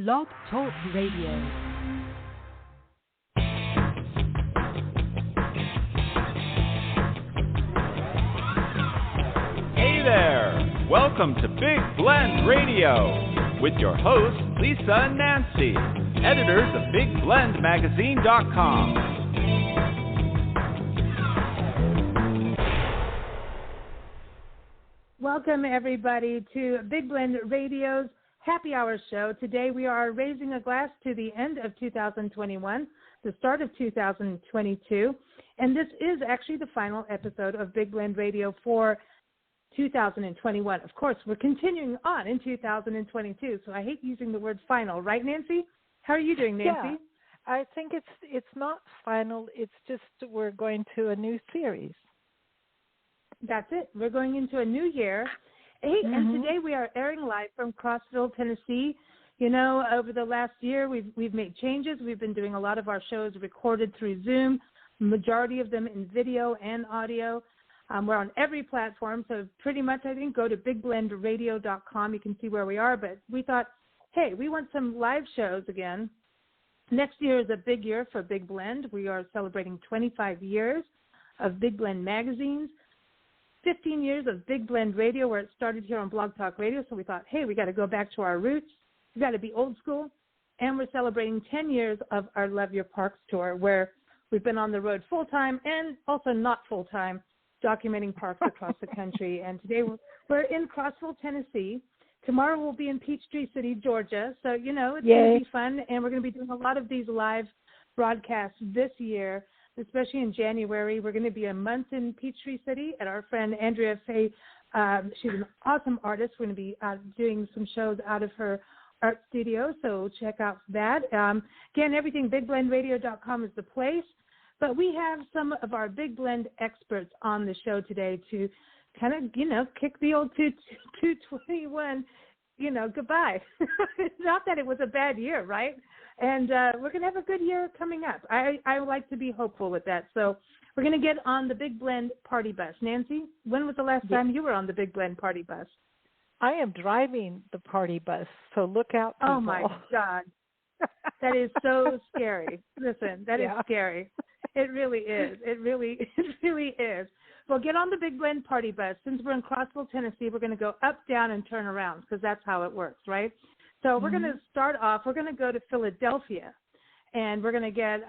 Blog Talk Radio. Hey there! Welcome to Big Blend Radio with your hosts, Lisa and Nancy, editors of BigBlendMagazine.com. Welcome, everybody, to Big Blend Radio's Happy Hour show. Today we are raising a glass to the end of 2021, the start of 2022, and this is actually the final episode of Big Blend Radio for 2021. Of course, we're continuing on in 2022, so I hate using the word final, right, Nancy? How are you doing, Nancy? Yeah, I think it's not final. It's just we're going to a new series. That's it. We're going into a new year. Hey, and today we are airing live from Crossville, Tennessee. You know, over the last year, we've made changes. We've been doing a lot of our shows recorded through Zoom, majority of them in video and audio. We're on every platform, so pretty much, I think, go to bigblendradio.com. You can see where we are. But we thought, hey, we want some live shows again. Next year is a big year for Big Blend. We are celebrating 25 years of Big Blend magazines. 15 years of Big Blend Radio, where it started here on Blog Talk Radio. So we thought, hey, we got to go back to our roots. We got to be old school. And we're celebrating 10 years of our Love Your Parks tour, where we've been on the road full-time and also not full-time, documenting parks across the country. And today we're in Crossville, Tennessee. Tomorrow we'll be in Peachtree City, Georgia. So, you know, it's going to be fun. And we're going to be doing a lot of these live broadcasts this year, especially in January. We're going to be a month in Peachtree City at our friend Andrea Faye. She's an awesome artist. We're going to be doing some shows out of her art studio, so check out that. Again, everything, bigblendradio.com is the place. But we have some of our Big Blend experts on the show today to kind of, you know, kick the old 221, you know, goodbye. Not that it was a bad year, right? And we're going to have a good year coming up. I like to be hopeful with that. So we're going to get on the Big Blend party bus. Nancy, when was the last time you were on the Big Blend party bus? I am driving the party bus, so look out, people. Oh, my God. That is so scary. Listen, that is scary. It really is. It really is. Well, get on the Big Blend party bus. Since we're in Crossville, Tennessee, we're going to go up, down, and turn around because that's how it works, right? So we're going to start off. We're going to go to Philadelphia, and we're going to get,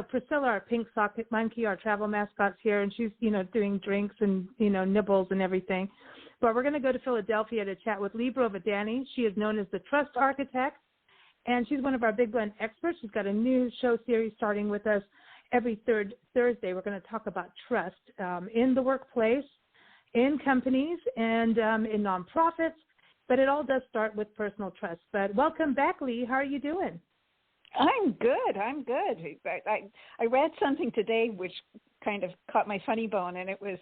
Priscilla, our pink sock monkey, our travel mascot's here, and she's, doing drinks and, nibbles and everything. But we're going to go to Philadelphia to chat with Reid Brovedani. She is known as the Trust Architect, and she's one of our Big Blend experts. She's got a new show series starting with us every third Thursday. We're going to talk about trust in the workplace, in companies, and in nonprofits. But it all does start with personal trust. But welcome back, Lee. How are you doing? I'm good. I read something today which kind of caught my funny bone, and it was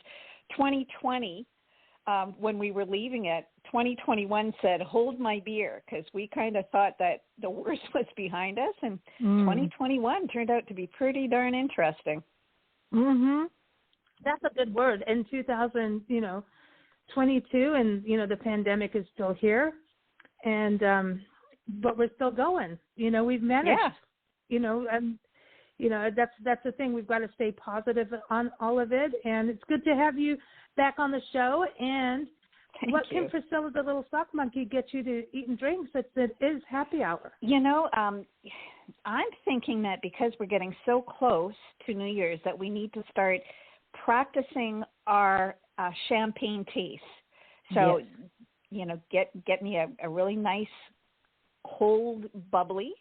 2020. When we were leaving it, 2021 said, hold my beer, because we kind of thought that the worst was behind us, and 2021 turned out to be pretty darn interesting. That's a good word. In 2022, and, the pandemic is still here, and but we're still going. We've managed. That's the thing. We've got to stay positive on all of it, and it's good to have you back on the show. And Thank what you. can Priscilla, the little sock monkey, get you to eat and drink since it is happy hour? I'm thinking that because we're getting so close to New Year's that we need to start practicing our champagne taste. So, get me a really nice cold bubbly.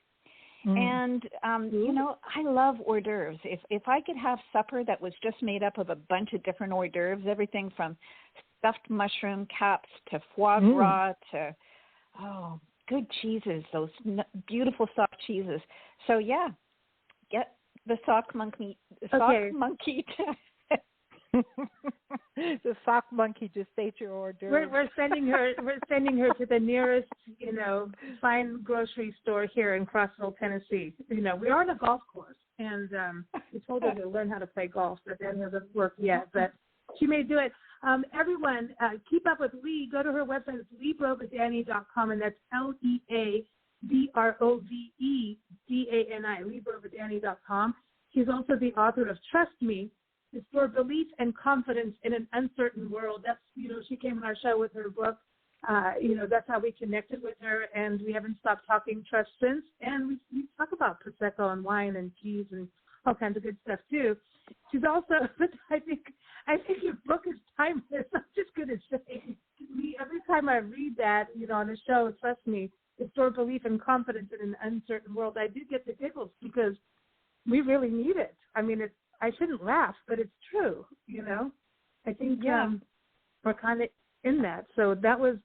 And, I love hors d'oeuvres. If I could have supper that was just made up of a bunch of different hors d'oeuvres, everything from stuffed mushroom caps to foie gras to, good cheeses, those beautiful soft cheeses. So, get the sock monkey to the sock monkey just ate your hors d'oeuvres. We're sending her to the nearest, fine grocery store here in Crossville, Tennessee. We are on a golf course, and we told her to learn how to play golf, but that hasn't worked yet. But she may do it. Everyone, keep up with Lee. Go to her website. It's leabrovedani.com, and that's Brovedani, Brovedani.com. He's also the author of Trust Me, Restore Belief and Confidence in an Uncertain World. That's, she came on our show with her book. That's how we connected with her, and we haven't stopped talking trust since. And we talk about Prosecco and wine and cheese and all kinds of good stuff, too. She's also, but I think your book is timeless. I'm just going to say, every time I read that, on the show, Trust Me, Restore Belief and Confidence in an Uncertain World, I do get the giggles because we really need it. I mean, I shouldn't laugh, but it's true, I think we're kind of in that. So that was,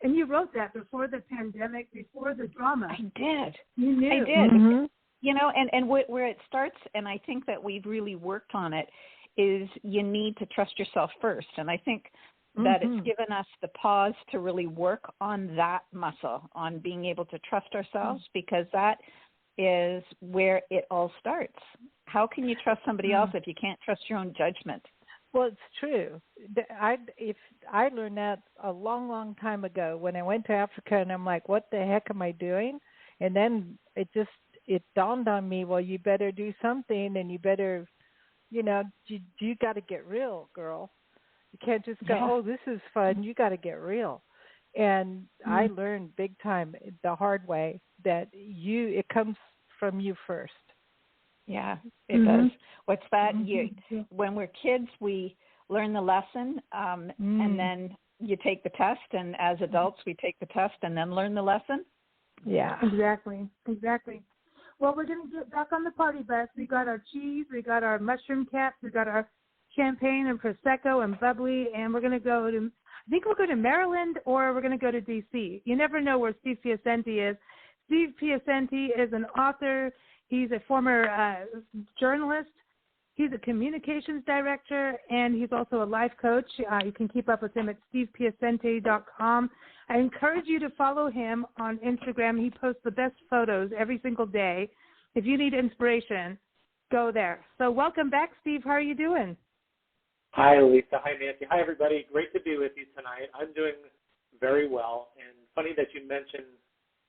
and you wrote that before the pandemic, before the drama. I did. You knew. I did. Mm-hmm. And where it starts, and I think that we've really worked on it, is you need to trust yourself first. And I think that it's given us the pause to really work on that muscle, on being able to trust ourselves, because that is where it all starts. How can you trust somebody else if you can't trust your own judgment? Well, it's true. I learned that a long, long time ago when I went to Africa, and I'm like, what the heck am I doing? And then it dawned on me, well, you better do something, and you better, you got to get real, girl. You can't just go, oh, this is fun. You got to get real. And I learned big time the hard way that it comes from you first. Yeah, it does. What's that? When we're kids, we learn the lesson, and then you take the test. And as adults, we take the test and then learn the lesson. Yeah, exactly. Well, we're going to get back on the party bus. We got our cheese, we got our mushroom caps, we got our champagne and Prosecco and bubbly, and we're going to go to, I think we'll go to Maryland or we're going to go to D.C. You never know where Steve Piacente is. Steve Piacente is an author. He's a former journalist. He's a communications director, and he's also a life coach. You can keep up with him at stevepiacente.com. I encourage you to follow him on Instagram. He posts the best photos every single day. If you need inspiration, go there. So welcome back, Steve. How are you doing? Hi, Lisa. Hi, Nancy. Hi, everybody. Great to be with you tonight. I'm doing very well. And funny that you mentioned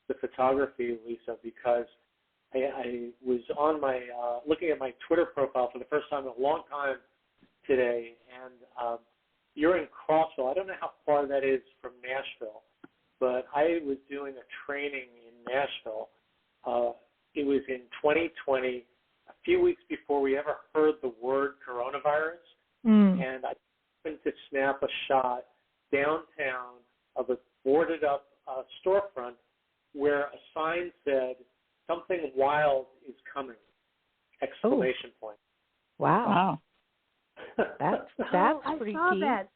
the photography, Lisa, because I was on my looking at my Twitter profile for the first time in a long time today, and you're in Crossville. I don't know how far that is from Nashville, but I was doing a training in Nashville. It was in 2020, a few weeks before we ever heard the word coronavirus, and I happened to snap a shot downtown of a boarded-up storefront where a sign said, "Something wild is coming!" Exclamation point. Wow. That's pretty I saw key. that.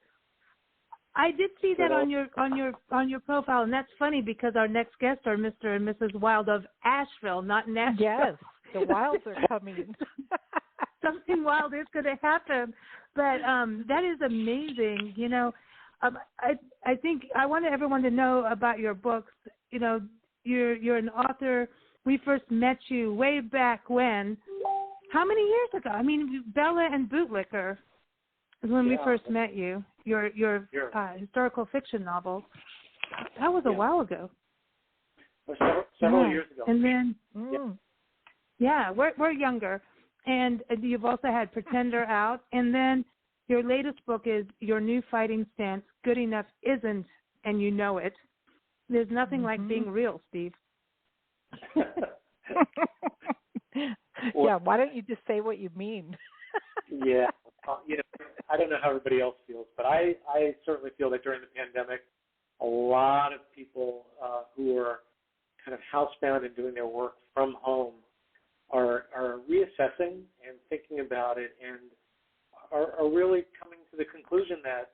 I did see that on your profile, and that's funny because our next guests are Mr. and Mrs. Wild of Asheville, not Nashville. Yes, the Wilds are coming. Something wild is going to happen, but that is amazing. I think I want everyone to know about your books. You're an author. We first met you way back when. How many years ago? I mean, Bella and Bootlicker is when we first met you. Your historical fiction novel. That was a while ago. Several years ago. And then, we're younger. And you've also had Pretender out. And then your latest book is Your New Fighting Stance, Good Enough Isn't, and You Know It. There's nothing like being real, Steve. Yeah, why don't you just say what you mean? Yeah. I don't know how everybody else feels, but I certainly feel that during the pandemic, a lot of people who are kind of housebound and doing their work from home are reassessing and thinking about it and are really coming to the conclusion that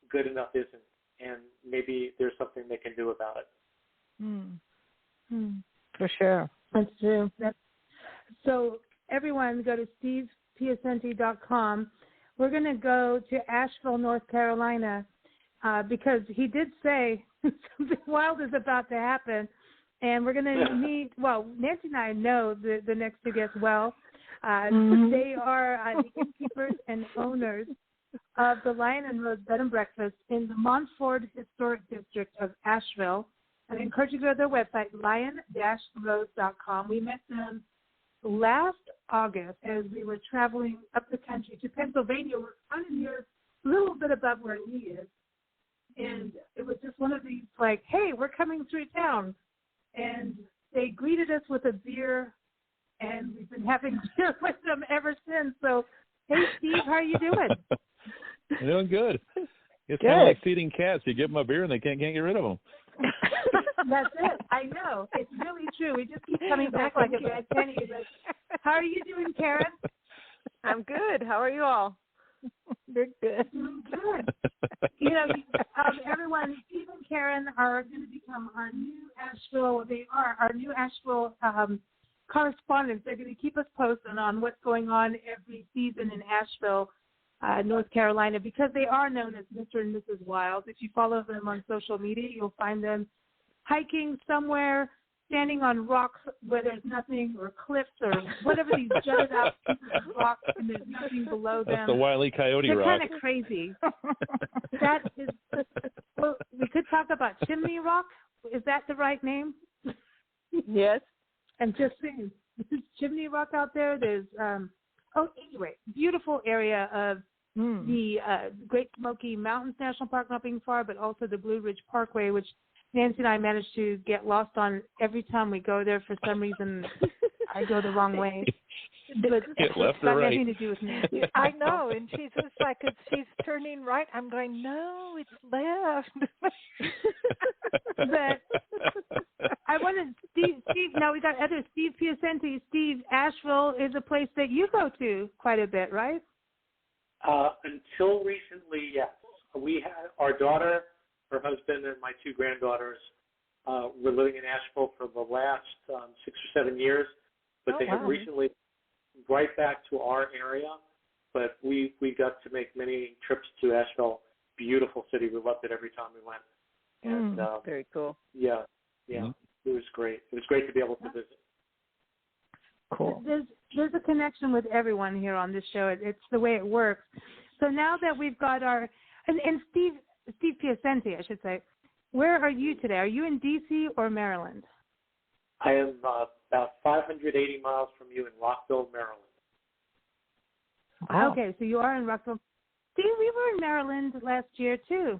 good enough isn't, and maybe there's something they can do about it. For sure. That's true. So everyone go to stevepiacente.com. We're going to go to Asheville, North Carolina, because he did say something wild is about to happen. And we're going to meet, Nancy and I know the next two guests well. They are the innkeepers and owners of the Lion and Rose Bed and Breakfast in the Montford Historic District of Asheville. I encourage you to go to their website, lion-rose.com. We met them last August as we were traveling up the country to Pennsylvania. We're kind of near, a little bit above where he is. And it was just one of these like, hey, we're coming through town. And they greeted us with a beer, and we've been having beer with them ever since. So, hey, Steve, how are you doing? Doing good. It's Good. kind of like feeding cats. You give them a beer, and they can't get rid of them. That's it. I know. It's really true. We just keep coming back like a bad penny. But how are you doing, Karen? I'm good. How are you all? You're good. Good. Everyone, Steve and Karen are going to become our new Asheville. They are our new Asheville correspondents. They're going to keep us posted on what's going on every season in Asheville, North Carolina, because they are known as Mr. and Mrs. Wild. If you follow them on social media, you'll find them hiking somewhere, standing on rocks where there's nothing, or cliffs, or whatever, these jutted out pieces of rocks, and there's nothing below them. That's the Wile E. Coyote They're rock. kind of crazy. That is, well, we could talk about Chimney Rock. Is that the right name? Yes. And just saying, there's Chimney Rock out there. There's, anyway, beautiful area of the Great Smoky Mountains National Park, not being far, but also the Blue Ridge Parkway, which Nancy and I managed to get lost on every time we go there. For some reason, I go the wrong way. But Get left it's got or right? nothing to do with me. I know, and she's just like, she's turning right. I'm going, no, it's left. But I wanted Steve. Now we got other Steve Piacente. Steve, Asheville is a place that you go to quite a bit, right? Until recently, yes. We had our daughter, her husband, and my two granddaughters were living in Asheville for the last 6 or 7 years, but they have recently right back to our area. But we got to make many trips to Asheville. Beautiful city. We loved it every time we went. And Very cool. Yeah. It was great. It was great to be able to visit. Cool. There's a connection with everyone here on this show. It's the way it works. So now that we've got our and Steve Piacente, I should say, where are you today? Are you in D.C. or Maryland? I am about 580 miles from you in Rockville, Maryland. Wow. Okay, so you are in Rockville. See, we were in Maryland last year, too.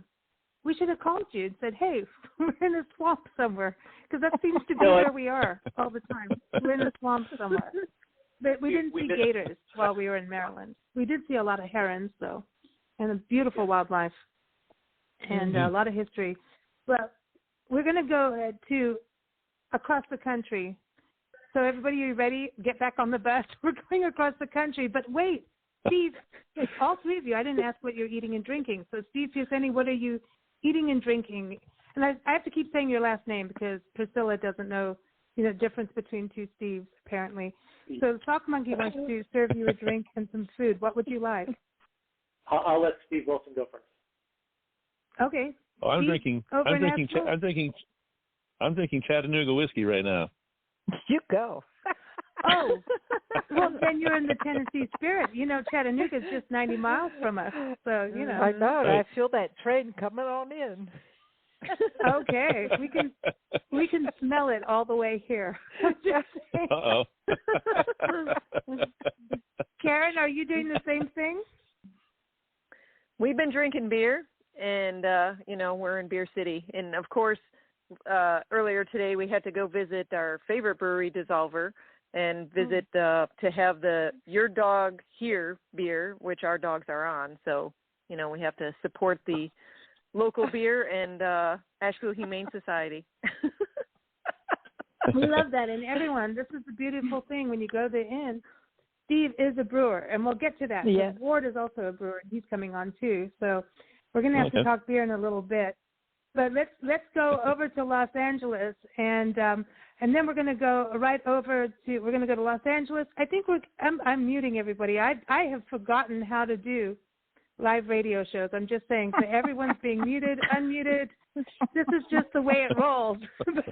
We should have called you and said, hey, we're in a swamp somewhere, because that seems to be where we are all the time. We're in a swamp somewhere. But we didn't see gators while we were in Maryland. We did see a lot of herons, though, and a beautiful wildlife and a lot of history. But we're going to go to across the country. So everybody, are you ready? Get back on the bus. We're going across the country. But wait, Steve, all three of you, I didn't ask what you're eating and drinking. So Steve Piacente, what are you eating and drinking? And I have to keep saying your last name because Priscilla doesn't know the difference between two Steves, apparently. So the Sock Monkey wants to serve you a drink and some food. What would you like? I'll let Steve Wilson go first. Okay. Oh, I'm Steve, drinking Chattanooga whiskey right now. You go. Oh, well, then you're in the Tennessee spirit. Chattanooga's just 90 miles from us. So, I know. I feel that train coming on in. Okay. We can smell it all the way here. Uh-oh. Karen, are you doing the same thing? We've been drinking beer, and, we're in Beer City. And, of course, earlier today we had to go visit our favorite brewery, Dissolver, and visit to have the Your Dog Here beer, which our dogs are on. So, we have to support the local beer and Asheville Humane Society. We love that. And everyone, this is the beautiful thing when you go to the inn. Steve is a brewer, and we'll get to that. Yeah. Ward is also a brewer, and he's coming on too. So we're going to have to talk beer in a little bit. But let's go over to Los Angeles, and then we're going to go right over to Los Angeles. I think I'm muting everybody. I have forgotten how to do live radio shows. I'm just saying, so everyone's being muted, unmuted. This is just the way it rolls. But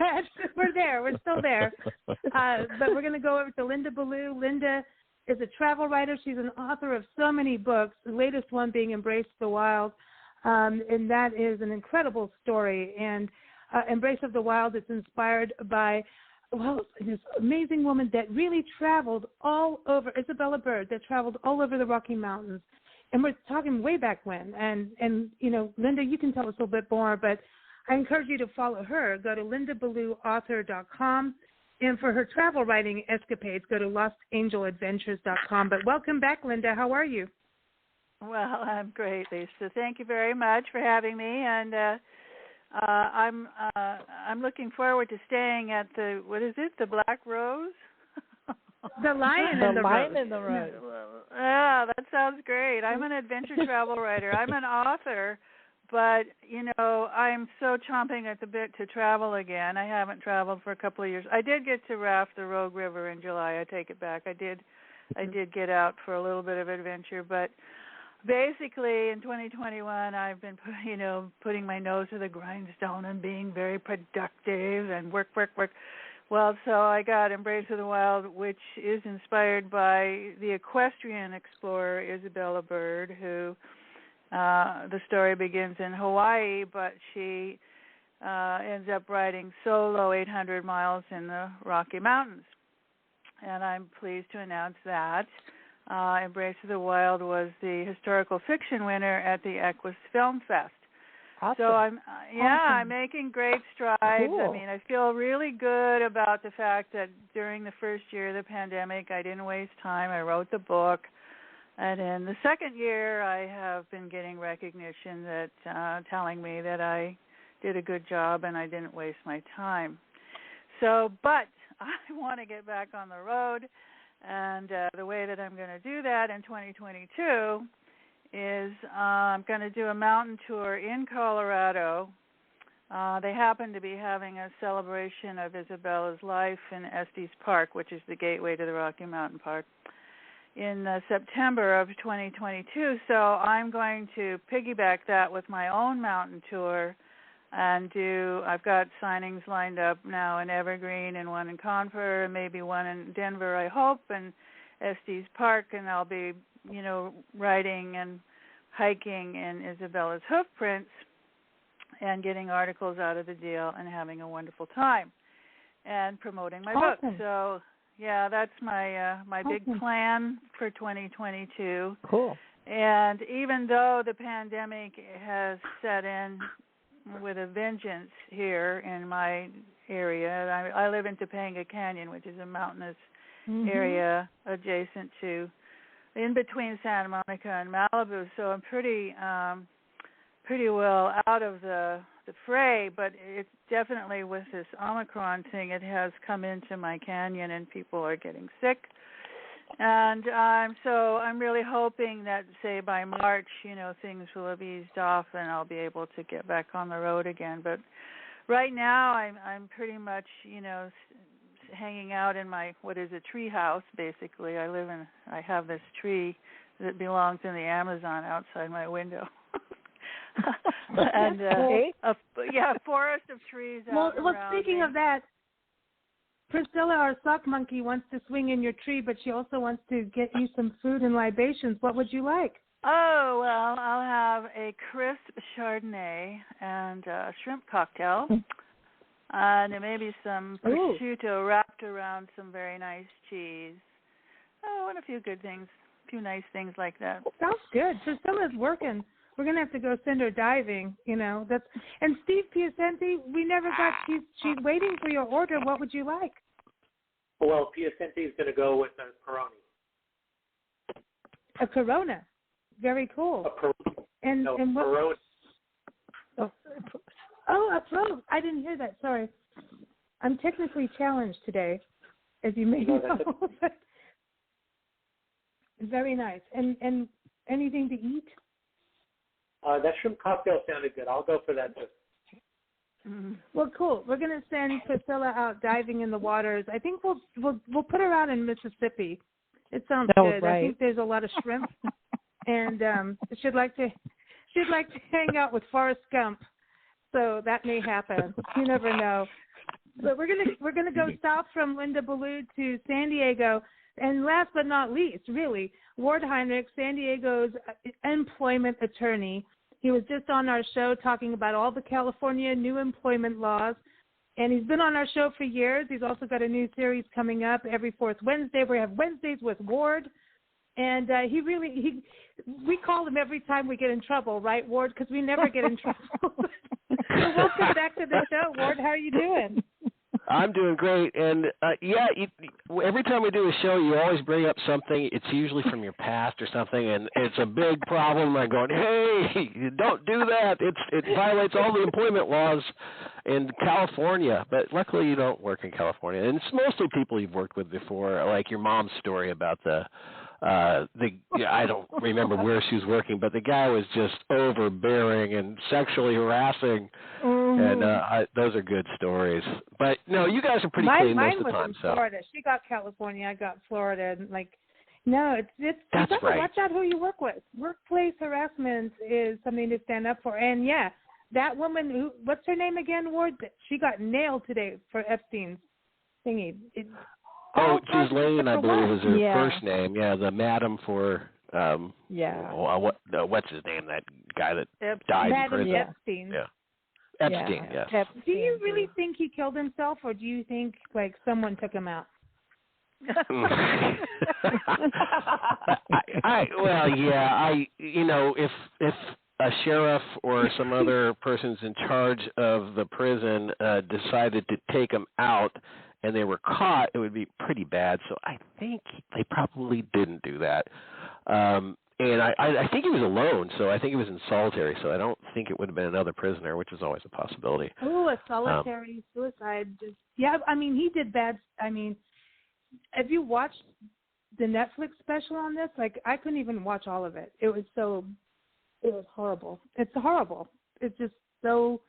we're there. We're still there. But we're going to go over to Linda Ballou. Linda is a travel writer. She's an author of so many books, the latest one being Embrace the Wild. And that is an incredible story. And Embrace of the Wild is inspired by, well, this amazing woman that really traveled all over, Isabella Bird, that traveled all over the Rocky Mountains. And we're talking way back when. And you know, Linda, you can tell us a little bit more, but I encourage you to follow her. Go to lindaballouauthor.com. And for her travel writing escapades, go to lostangeladventures.com. But welcome back, Linda. How are you? Well, I'm great, Lisa. Thank you very much for having me. And I'm looking forward to staying at the, what is it, the Black Rose? The Lion in the Rose. Yeah, that sounds great. I'm an adventure travel writer. I'm an author, but, you know, I'm so chomping at the bit to travel again. I haven't traveled for a couple of years. I did get to raft the Rogue River in July. I take it back. I did get out for a little bit of adventure, but basically in 2021 I've been, you know, putting my nose to the grindstone and being very productive and work. Well, so I got Embrace of the Wild, which is inspired by the equestrian explorer Isabella Bird, who the story begins in Hawaii, but she ends up riding solo 800 miles in the Rocky Mountains. And I'm pleased to announce that Embrace of the Wild was the historical fiction winner at the Equus Film Fest. Awesome. So I'm making great strides. Cool. I mean, I feel really good about the fact that during the first year of the pandemic, I didn't waste time. I wrote the book. And in the second year, I have been getting recognition that telling me that I did a good job and I didn't waste my time. So, but I want to get back on the road, and the way that I'm going to do that in 2022 is I'm going to do a mountain tour in Colorado. They happen to be having a celebration of Isabella's life in Estes Park, which is the gateway to the Rocky Mountain Park, in September of 2022. So I'm going to piggyback that with my own mountain tour and I've got signings lined up now in Evergreen and one in Confer, and maybe one in Denver, I hope, and Estes Park, and I'll be, you know, riding and hiking in Isabella's hoof prints and getting articles out of the deal and having a wonderful time and promoting my book. So, yeah, that's my big plan for 2022. Cool. And even though the pandemic has set in with a vengeance here in my area, I live in Topanga Canyon, which is a mountainous area adjacent to, in between Santa Monica and Malibu. So I'm pretty well out of the fray, but it's definitely with this Omicron thing, it has come into my canyon and people are getting sick. And so I'm really hoping that, say, by March, you know, things will have eased off and I'll be able to get back on the road again. But right now I'm pretty much, you know, hanging out in my, what is a tree house, basically. I have this tree that belongs in the Amazon outside my window. And a forest of trees out around. Well, speaking of that, Priscilla, our sock monkey, wants to swing in your tree, but she also wants to get you some food and libations. What would you like? Oh, well, I'll have a crisp Chardonnay and a shrimp cocktail, and maybe some prosciutto wrapped around some very nice cheese. Oh, and a few good things, a few nice things like that. Sounds good. Priscilla's working. We're going to have to go send her diving, you know. And Steve Piacente, we never got, she's waiting for your order. What would you like? Well, Piacente is going to go with a Peroni. A Corona. Very cool. A Peroni. And what? Peroni. Oh, a Peroni. I didn't hear that. Sorry. I'm technically challenged today, as you may know. Very nice. And anything to eat? That shrimp cocktail sounded good. I'll go for that too. Well, cool. We're going to send Priscilla out diving in the waters. I think we'll put her out in Mississippi. It sounds good. Right. I think there's a lot of shrimp, and she'd like to hang out with Forrest Gump. So that may happen. You never know. But we're gonna go south from Linda Ballou to San Diego. And last but not least, really, Ward Heinrichs, San Diego's employment attorney, He was just on our show talking about all the California new employment laws. And he's been on our show for years. He's also got a new series coming up every fourth Wednesday. We have Wednesdays with Ward. And we call him every time we get in trouble, right, Ward? Because we never get in trouble. So welcome back to the show, Ward. How are you doing? I'm doing great. And, every time we do a show, you always bring up something. It's usually from your past or something, and it's a big problem. I'm going, hey, don't do that. It violates all the employment laws in California. But luckily you don't work in California. And it's mostly people you've worked with before, like your mom's story about I don't remember where she was working, but the guy was just overbearing and sexually harassing, and those are good stories. But no, you guys are pretty clean most of the time. Mine was in Florida. She got California, I got Florida, and it's you That's have to right. watch out who you work with. Workplace harassment is something to stand up for, and that woman what's her name again, Ward? She got nailed today for Epstein's thingy. Ghislaine, I believe, is her first name. Yeah, the madam for what's his name? That guy that died in prison. Epstein. Yeah. Epstein. Yes. Epstein, do you really think he killed himself, or do you think someone took him out? If a sheriff or some other person's in charge of the prison decided to take him out and they were caught, it would be pretty bad. So I think they probably didn't do that. And I think he was alone, so I think he was in solitary. So I don't think it would have been another prisoner, which is always a possibility. Oh, a solitary suicide. He did bad. Have you watched the Netflix special on this? I couldn't even watch all of it. It was horrible. It's horrible. It's just so...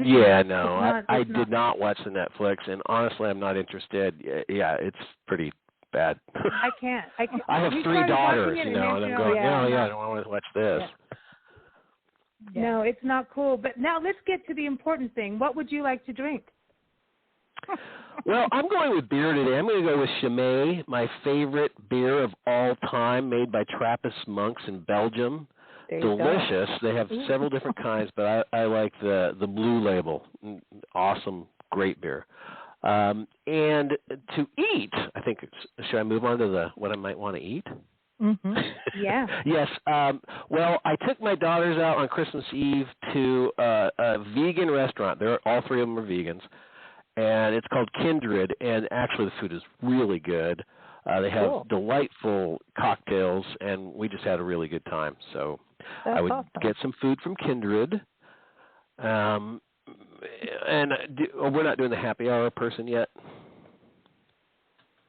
Yeah, no, I did not watch the Netflix, and honestly, I'm not interested. Yeah, it's pretty bad. I can't. I have 3 daughters, and I'm going, I don't want to watch this. Yeah. No, it's not cool. But now let's get to the important thing. What would you like to drink? Well, I'm going with beer today. I'm going to go with Chimay, my favorite beer of all time, made by Trappist monks in Belgium. Delicious. They have several different kinds, but I like the blue label. Awesome, great beer. And to eat, I think, should I move on to what I might want to eat? Mm-hmm. Yeah. Yes. Well, I took my daughters out on Christmas Eve to a vegan restaurant. All 3 of them are vegans, and it's called Kindred. And actually, the food is really good. They have delightful cocktails, and we just had a really good time. So I would get some food from Kindred. And we're not doing the happy hour person yet.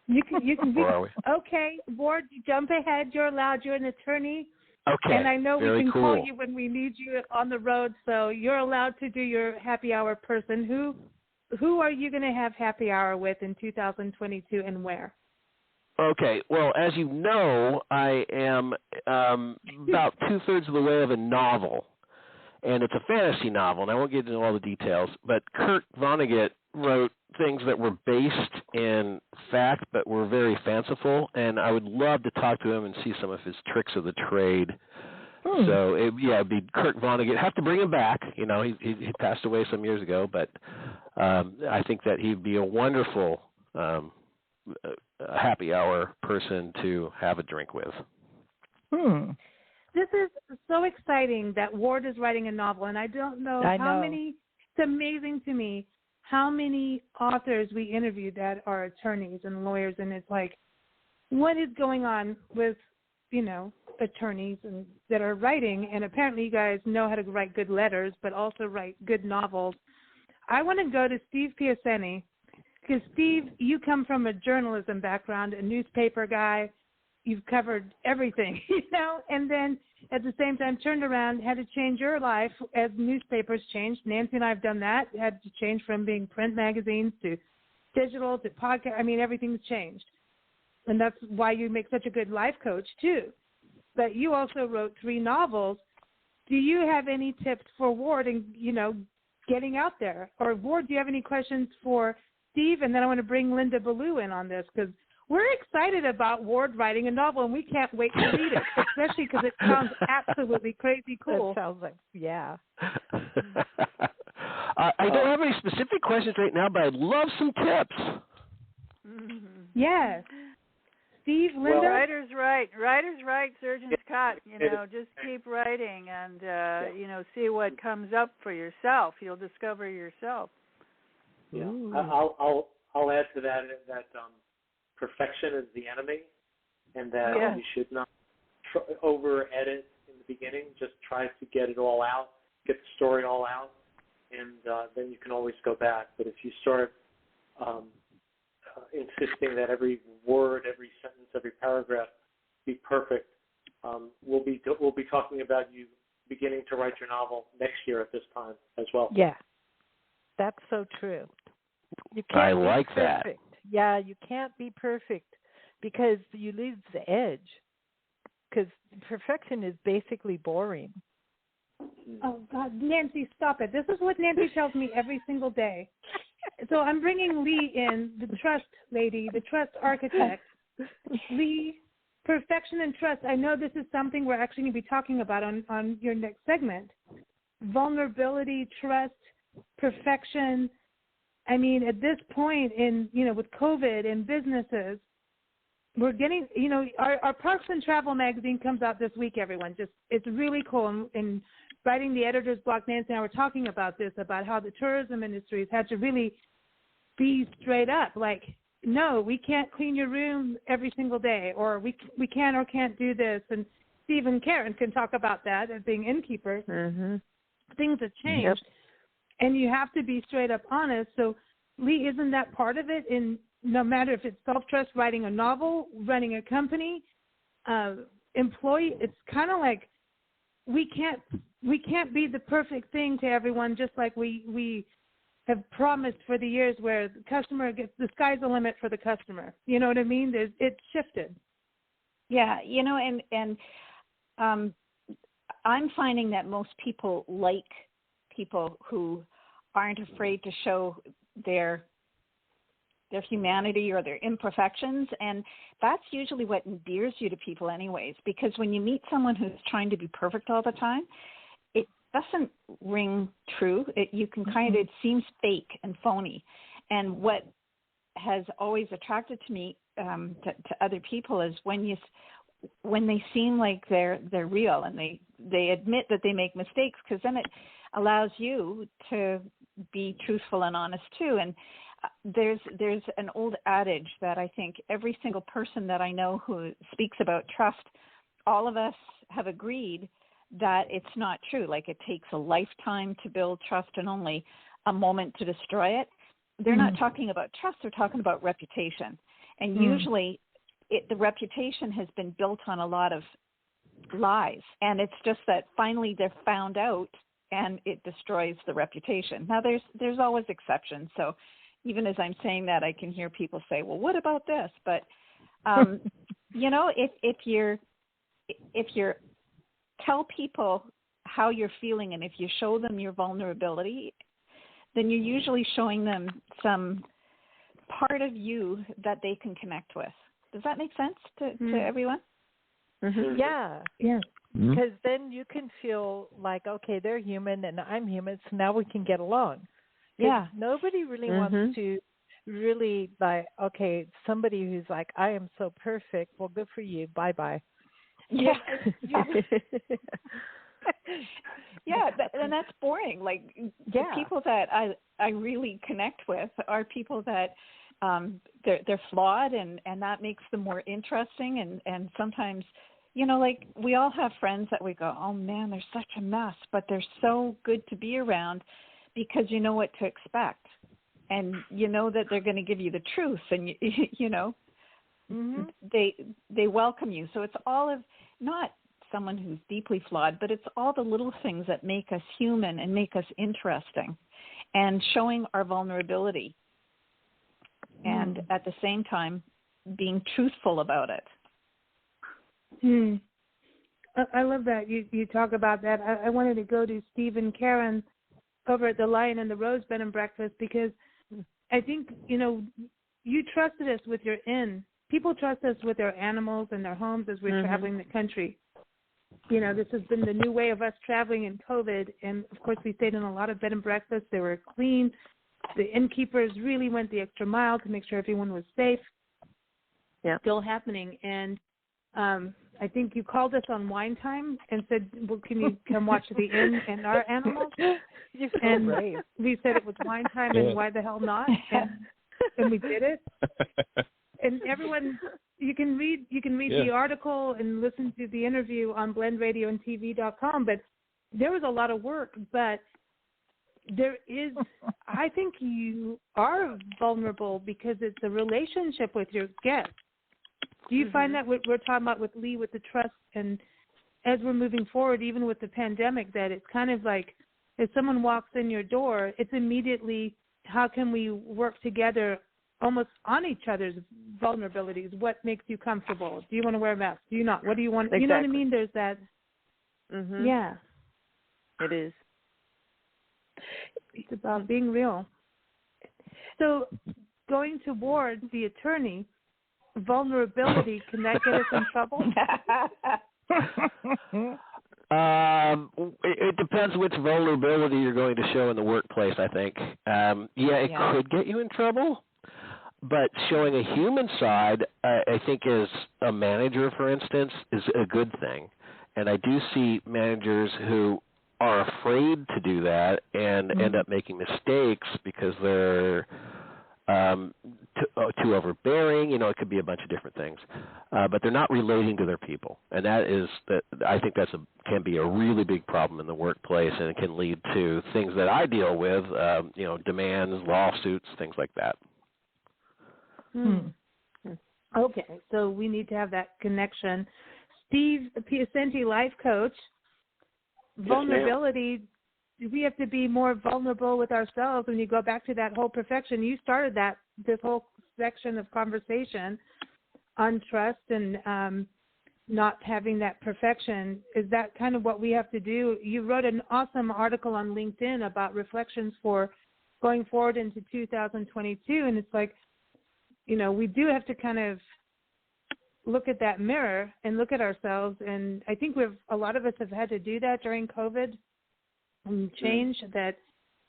You can be. Or are we? Okay, Ward, jump ahead. You're allowed. You're an attorney. Okay. And I know Very we can cool. call you when we need you on the road. So you're allowed to do your happy hour person. Who are you going to have happy hour with in 2022, and where? Okay, well, as you know, I am about 2/3 of the way of a novel, and it's a fantasy novel, and I won't get into all the details, but Kurt Vonnegut wrote things that were based in fact but were very fanciful, and I would love to talk to him and see some of his tricks of the trade. So, it'd be Kurt Vonnegut. Have to bring him back. He passed away some years ago, but I think that he'd be a wonderful happy hour person to have a drink with. This is so exciting that Ward is writing a novel, and I don't know how many. It's amazing to me how many authors we interviewed that are attorneys and lawyers, and it's what is going on with attorneys and that are writing? And apparently, you guys know how to write good letters, but also write good novels. I want to go to Steve Piacente. Because, Steve, you come from a journalism background, a newspaper guy. You've covered everything, and then at the same time turned around, had to change your life as newspapers changed. Nancy and I have done that, had to change from being print magazines to digital to podcast. Everything's changed. And that's why you make such a good life coach, too. But you also wrote 3 novels. Do you have any tips for Ward in, getting out there? Or, Ward, do you have any questions for Steve? And then I want to bring Linda Ballou in on this, because we're excited about Ward writing a novel, and we can't wait to read it, especially because it sounds absolutely crazy cool. It sounds like, yeah. I don't have any specific questions right now, but I'd love some tips. Yes. Steve, Linda? Well, writer's right, surgeon's cut. Just keep writing and, see what comes up for yourself. You'll discover yourself. Yeah, I'll add to that perfection is the enemy, and that you should not over-edit in the beginning. Just try to get it all out, get the story all out, and then you can always go back. But if you start insisting that every word, every sentence, every paragraph be perfect, we'll be talking about you beginning to write your novel next year at this time as well. Yeah, that's so true. You can't I like be perfect. That. Yeah, you can't be perfect because you lose the edge. Because perfection is basically boring. Oh, God, Nancy, stop it. This is what Nancy tells me every single day. So I'm bringing Lee in, the trust lady, the trust architect. Lee, perfection and trust. I know this is something we're actually going to be talking about on your next segment. Vulnerability, trust, perfection. I mean, at this point with COVID and businesses, we're getting, our Parks and Travel magazine comes out this week, everyone. It's really cool. And writing the editor's block, Nancy and I were talking about this, about how the tourism industry has had to really be straight up. Like, no, we can't clean your room every single day, or we can or can't do this. And Steve and Karen can talk about that as being innkeepers. Mm-hmm. Things have changed. Yep. And you have to be straight up honest. So, Lee, isn't that part of it? In no matter if it's self-trust, writing a novel, running a company, employee, it's kind of like we can't be the perfect thing to everyone, just like we have promised for the years, where the customer gets, the sky's the limit for the customer. You know what I mean? It's shifted. Yeah, and I'm finding that most people like people who aren't afraid to show their humanity or their imperfections, and that's usually what endears you to people anyways, because when you meet someone who's trying to be perfect all the time, it doesn't ring true. You can it seems fake and phony. And what has always attracted to me to other people is when they seem like they're real, and they admit that they make mistakes, because then it allows you to be truthful and honest too. And there's an old adage that I think every single person that I know who speaks about trust, all of us have agreed that it's not true. Like, it takes a lifetime to build trust and only a moment to destroy it. They're not talking about trust, they're talking about reputation. And usually the reputation has been built on a lot of lies. And it's just that finally they're found out and it destroys the reputation. Now, there's always exceptions. So even as I'm saying that, I can hear people say, well, what about this? But, if you're tell people how you're feeling, and if you show them your vulnerability, then you're usually showing them some part of you that they can connect with. Does that make sense to everyone? Mm-hmm. Yeah. Yeah. Because then you can feel like, okay, they're human and I'm human, so now we can get along. Yeah. Nobody really wants to really, like, okay, somebody who's like, I am so perfect. Well, good for you. Bye-bye. Yeah. Yeah, and that's boring. Like, the people that I really connect with are people that they're flawed, and that makes them more interesting. And sometimes, like, we all have friends that we go, oh man, they're such a mess, but they're so good to be around because you know what to expect, and you know that they're going to give you the truth, and they welcome you. So it's all of, not someone who's deeply flawed, but it's all the little things that make us human and make us interesting, and showing our vulnerability, and at the same time being truthful about it. I love that you talk about that. I wanted to go to Steve and Karen over at the Lion and the Rose Bed and Breakfast, because I think you trusted us with your inn people trust us with their animals and their homes as we're traveling the country. You know, this has been the new way of us traveling in COVID. And, of course, we stayed in a lot of bed and breakfasts. They were clean. The innkeepers really went the extra mile to make sure everyone was safe. Yeah. Still happening. And I think you called us on wine time and said, well, can you come watch the inn and our animals? And we said it was wine time and why the hell not? And we did it. And everyone, you can read the article and listen to the interview on blendradioandtv.com, but there was a lot of work, but there is, I think you are vulnerable because it's a relationship with your guests. Do you find that we're talking about with Lee, with the trust, and as we're moving forward, even with the pandemic, that it's kind of like if someone walks in your door, it's immediately how can we work together almost on each other's vulnerabilities? What makes you comfortable? Do you want to wear a mask? Do you not? What do you want? Exactly. You know what I mean? There's that. Yeah. It is. It's about being real. So going towards the attorney, vulnerability, can that get us in trouble? It depends which vulnerability you're going to show in the workplace, I think. It could get you in trouble, but showing a human side, I think as a manager, for instance, is a good thing. And I do see managers who are afraid to do that and end up making mistakes because they're too overbearing. You know, it could be a bunch of different things, but they're not relating to their people, and I think can be a really big problem in the workplace, and it can lead to things that I deal with. Demands, lawsuits, things like that. Okay, so we need to have that connection. Steve, the Piacente life coach, vulnerability. Do we have to be more vulnerable with ourselves when you go back to that whole perfection? You started this whole section of conversation on trust and not having that perfection. Is that kind of what we have to do? You wrote an awesome article on LinkedIn about reflections for going forward into 2022, and it's like, you know, we do have to kind of look at that mirror and look at ourselves, and I think a lot of us have had to do that during COVID and change, that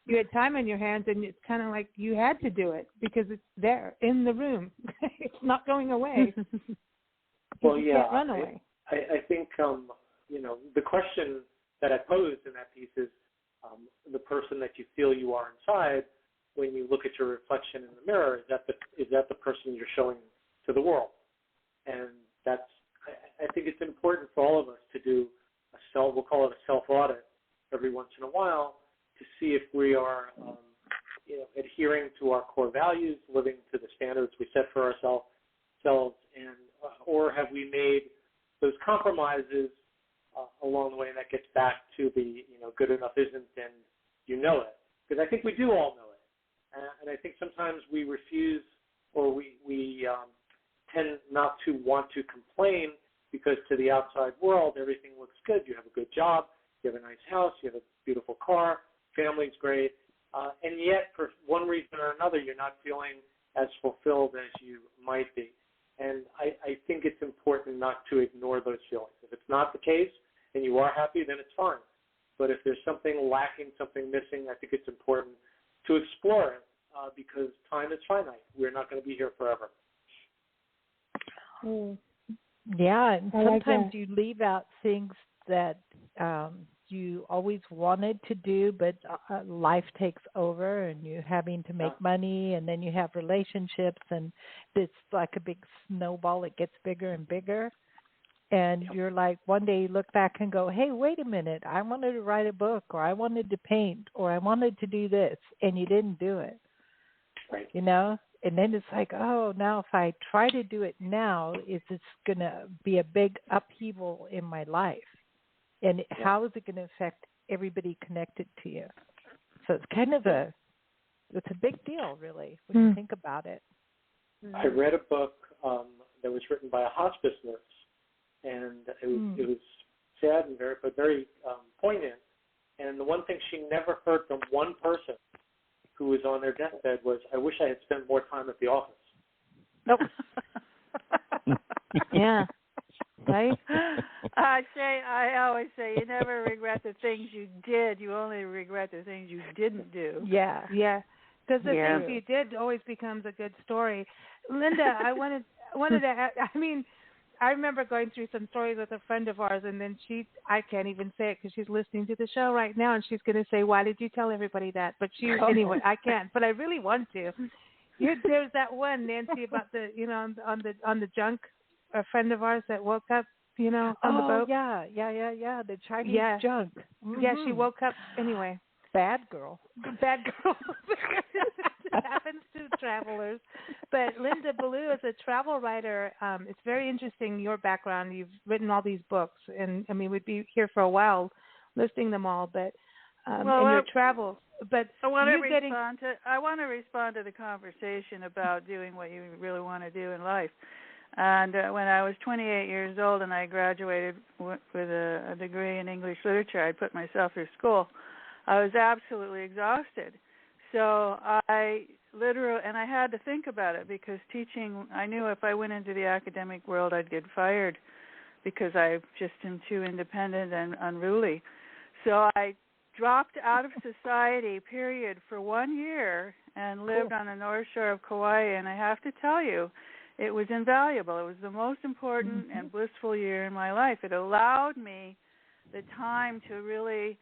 you had time on your hands, and it's kind of like you had to do it because it's there in the room. It's not going away. Well, you can't run away. I think, the question that I posed in that piece is the person that you feel you are inside when you look at your reflection in the mirror, is that the person you're showing to the world? And I think it's important for all of us to do we'll call it a self-audit every once in a while to see if we are, adhering to our core values, living to the standards we set for ourselves, and or have we made those compromises along the way, and that gets back to the, good enough isn't, and you know it. Because I think we do all know it. And I think sometimes we refuse or we tend not to want to complain because to the outside world, everything looks good. You have a good job, you have a nice house, you have a beautiful car, family's great, and yet for one reason or another, you're not feeling as fulfilled as you might be. And I think it's important not to ignore those feelings. If it's not the case and you are happy, then it's fine. But if there's something lacking, something missing, I think it's important to explore it because time is finite. We're not going to be here forever. Yeah, and sometimes you leave out things that you always wanted to do, but life takes over and you're having to make money, and then you have relationships, and it's like a big snowball. It gets bigger and bigger. And you're like, one day you look back and go, hey, wait a minute, I wanted to write a book, or I wanted to paint, or I wanted to do this, and you didn't do it. Right. And then it's like, oh, now if I try to do it now, it's going to be a big upheaval in my life. And how is it going to affect everybody connected to you? So it's kind of it's a big deal, really, when you think about it. I read a book that was written by a hospice nurse, and it was sad and very poignant. And the one thing she never heard from one person who was on their deathbed was, I wish I had spent more time at the office. Nope. Yeah. Right? I always say you never regret the things you did. You only regret the things you didn't do. Yeah. Because the things you did always becomes a good story. Linda, I wanted to ask, I remember going through some stories with a friend of ours, and then I can't even say it because she's listening to the show right now, and she's going to say, why did you tell everybody that? But anyway, I can't, but I really want to. There's that one, Nancy, about the, on the junk, a friend of ours that woke up, on the boat. Yeah, the Chinese junk. Mm-hmm. Yeah, she woke up, anyway. Bad girl. It happens to travelers. But Linda Ballou is a travel writer. It's very interesting, your background. You've written all these books, and we'd be here for a while listing them all, but and your travels. But I want to respond to the conversation about doing what you really want to do in life. And when I was 28 years old and I graduated with a degree in English literature, I put myself through school. I was absolutely exhausted. So I had to think about it because teaching, I knew if I went into the academic world, I'd get fired because I just am too independent and unruly. So I dropped out of society, period, for 1 year and lived on the North Shore of Kauai. And I have to tell you, it was invaluable. It was the most important and blissful year in my life. It allowed me the time to really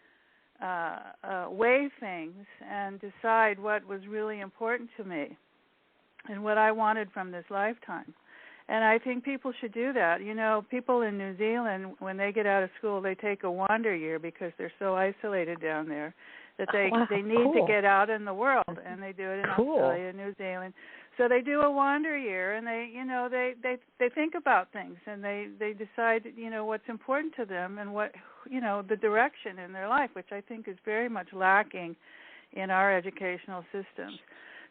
weigh things and decide what was really important to me and what I wanted from this lifetime. And I think people should do that. People in New Zealand, when they get out of school, they take a wander year because they're so isolated down there that they need to get out in the world, and they do it in Australia and New Zealand. So they do a wander year, and they think about things, and they decide what's important to them and what the direction in their life, which I think is very much lacking in our educational systems.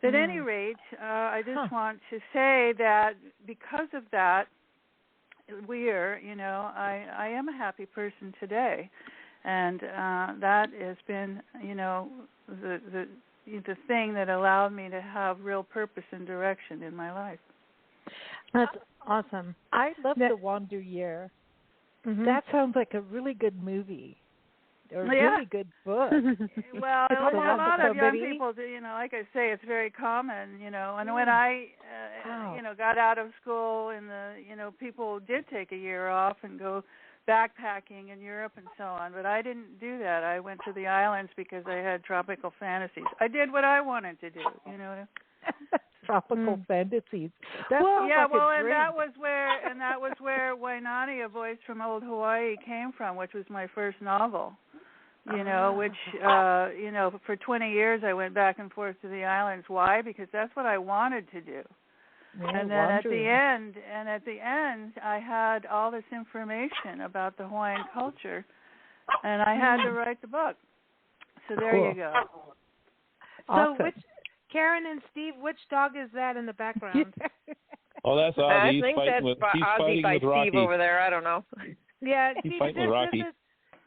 At any rate, I just want to say that because of that, I am a happy person today, and that has been the thing that allowed me to have real purpose and direction in my life. That's awesome. I love the Wander Year. Mm-hmm. That sounds like a really good movie or a really good book. Well, a lot of young people do, like I say, it's very common, and when I, got out of school and people did take a year off and go backpacking in Europe and so on, but I didn't do that. I went to the islands because I had tropical fantasies. I did what I wanted to do, Tropical fantasies. And that was where Wainani, A Voice from Old Hawaii, came from, which was my first novel. Which for 20 years I went back and forth to the islands. Why? Because that's what I wanted to do. And then at the end, I had all this information about the Hawaiian culture, and I had to write the book. So there you go. Awesome. So, Karen and Steve, which dog is that in the background? Oh, that's Ozzy. I think that's Ozzy by Steve over there. I don't know. Yeah, he's fighting with Rocky.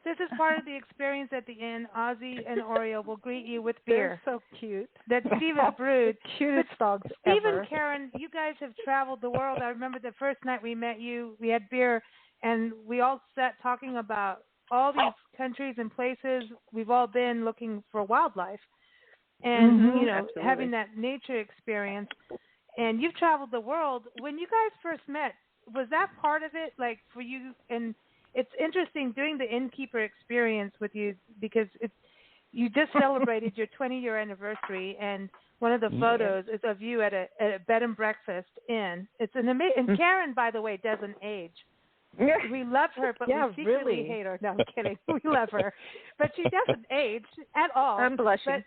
This is part of the experience at the end. Ozzy and Oreo will greet you with beer. They're so cute. That Steve has brewed. Cutest dogs Steve ever. and Karen, you guys have traveled the world. I remember the first night we met you, we had beer, and we all sat talking about all these countries and places we've all been looking for wildlife. And, absolutely. having that nature experience. And you've traveled the world. When you guys first met, was that part of it, like, for you? And it's interesting doing the innkeeper experience with you because you just celebrated your 20-year anniversary, and one of the photos is of you at a bed and breakfast inn. It's an amazing. And Karen, by the way, doesn't age. We love her, but we secretly hate her. No, I'm kidding. We love her, but she doesn't age at all. I'm blushing.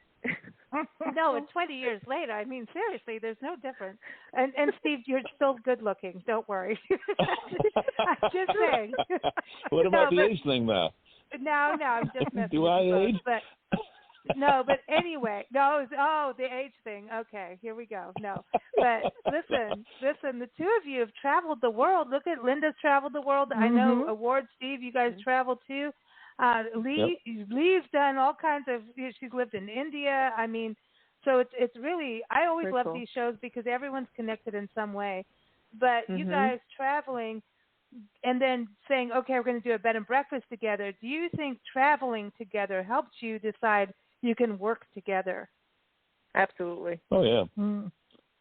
No, and 20 years later, I mean, seriously, there's no difference. And Steve, you're still good looking. Don't worry. I'm just saying. What about the age thing, though? No, I'm just messing Do with I you age? But anyway, the age thing. Okay, here we go. No, but listen, the two of you have traveled the world. Look at Linda's traveled the world. I know Award Steve, you guys traveled too. Lee's done all kinds of. She's lived in India. I mean, so it's really. I always love these shows because everyone's connected in some way. But you guys traveling, and then saying, okay, we're going to do a bed and breakfast together, do you think traveling together helps you decide you can work together? Absolutely. Oh, yeah. Mm.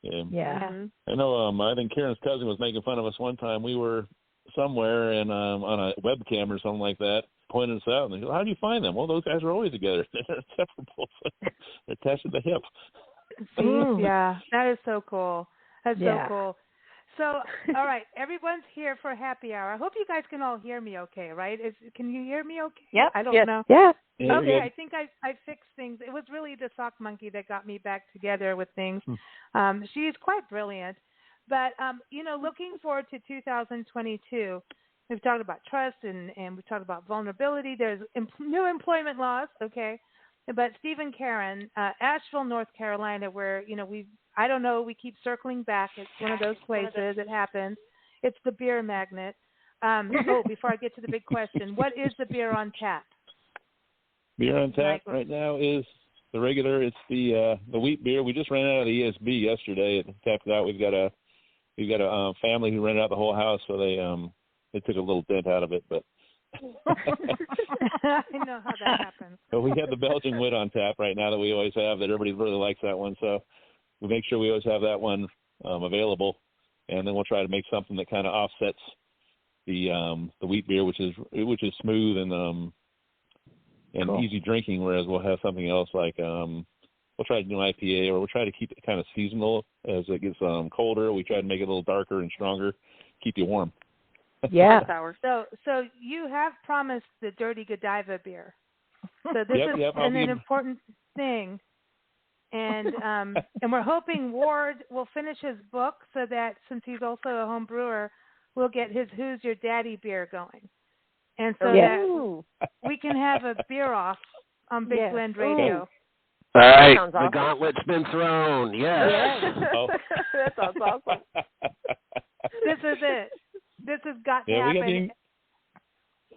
Yeah. Mm-hmm. I know, I think Karen's cousin was making fun of us one time. We were somewhere and on a webcam or something like that, pointed us out, and they go, how do you find them? Well, those guys are always together. They're inseparable. They're attached to the hip. See, yeah, that is so cool. That's so Yeah. cool. So, all right, everyone's here for happy hour. I hope you guys can all hear me okay, right? Can you hear me okay? Yep. I don't Yes. know. Yeah. Yeah, Okay, you're I think I fixed things. It was really the sock monkey that got me back together with things. She's quite brilliant. But, looking forward to 2022, we've talked about trust and we've talked about vulnerability. There's new employment laws, okay? But Steve and Karen, Asheville, North Carolina, where, I don't know, we keep circling back. It's one of those places. It happens. It's the beer magnet. Before I get to the big question, what is the beer on tap? Beer on tap right now is the regular. It's the wheat beer. We just ran out of the ESB yesterday. It tapped out. We've got a family who rented out the whole house, so they took a little dent out of it, but. I know how that happens. So we have the Belgian wit on tap right now that we always have. That everybody really likes that one. So we make sure we always have that one available, and then we'll try to make something that kind of offsets the wheat beer, which is smooth and cool. Easy drinking. Whereas we'll have something else like we'll try to do an IPA, or we'll try to keep it kind of seasonal as it gets colder. We try to make it a little darker and stronger, keep you warm. Yeah. So you have promised the Dirty Godiva beer. So this is an important thing. And we're hoping Ward will finish his book so that, since he's also a home brewer, we'll get his Who's Your Daddy beer going. And so that we can have a beer off on Big Blend Radio. All right, Sounds the awesome. gauntlet's been thrown. Yes. That sounds awesome. This is it. This has got to happen.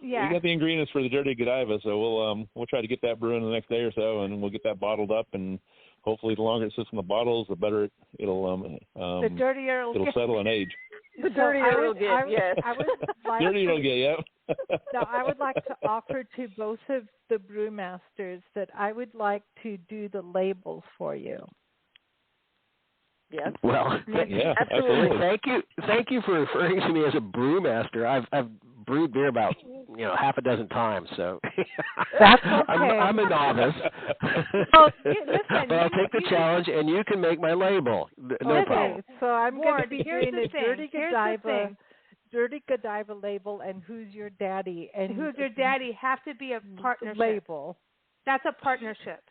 We got the ingredients for the Dirty Godiva, so we'll try to get that brewing the next day or so, and we'll get that bottled up. And hopefully, the longer it sits in the bottles, the better it'll the dirtier it'll settle and age. The dirtier it'll get. Yes. I would like dirtier it'll get. Yeah. No, I would like to offer to both of the brewmasters that I would like to do the labels for you. Yes. Well, absolutely. Thank you for referring to me as a brewmaster. I've brewed beer about half a dozen times, so that's okay. I'm a novice. Listen, but I'll take the challenge, and you can make my label. No problem. So I'm going to be doing a Dirty Godiva label and Who's Your Daddy, and Who's Your Daddy have to be a partnership label. That's a partnership.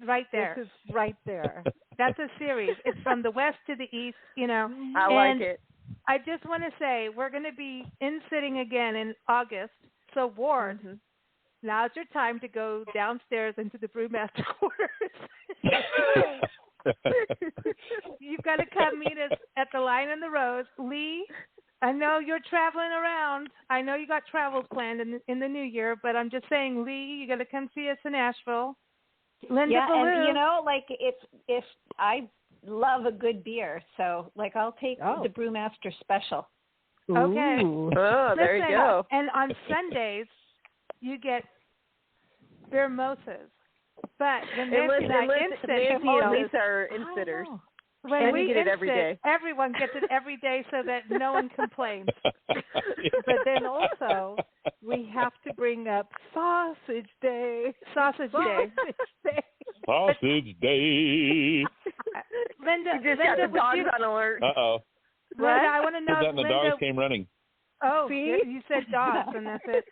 Right there. This is right there. That's a series. It's from the west to the east, I like it. I just want to say we're going to be in-sitting again in August. So, Ward, now's your time to go downstairs into the brewmaster quarters. You've got to come meet us at the Lion and the Rose. Lee, I know you're traveling around. I know you got travels planned in the new year, but I'm just saying, Lee, you got to come see us in Asheville. Linda Ballou. And if I love a good beer, so I'll take the Brewmaster Special. Okay. Oh, there you go. And on Sundays, you get beer mimosas. But the Nancy and Lisa are in-sitters. When we get it every day. Everyone gets it every day so that no one complains. But then also, we have to bring up Sausage Day. Sausage Day. Sausage Day. Linda, you just got the dogs on alert. Uh-oh. Linda, I want to know. That and the dogs came running. Oh, you said dogs, and that's it.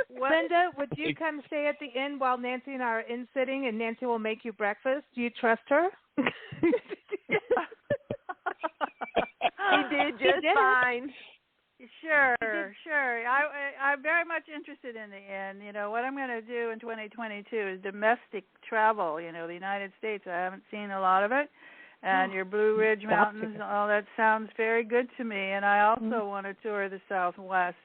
Linda, would you come stay at the inn while Nancy and I are in-sitting, and Nancy will make you breakfast? Do you trust her? He did just fine. Sure. I'm very much interested in the inn. What I'm going to do in 2022 is domestic travel. The United States. I haven't seen a lot of it. And your Blue Ridge Mountains, all that sounds very good to me. And I also want to tour the Southwest.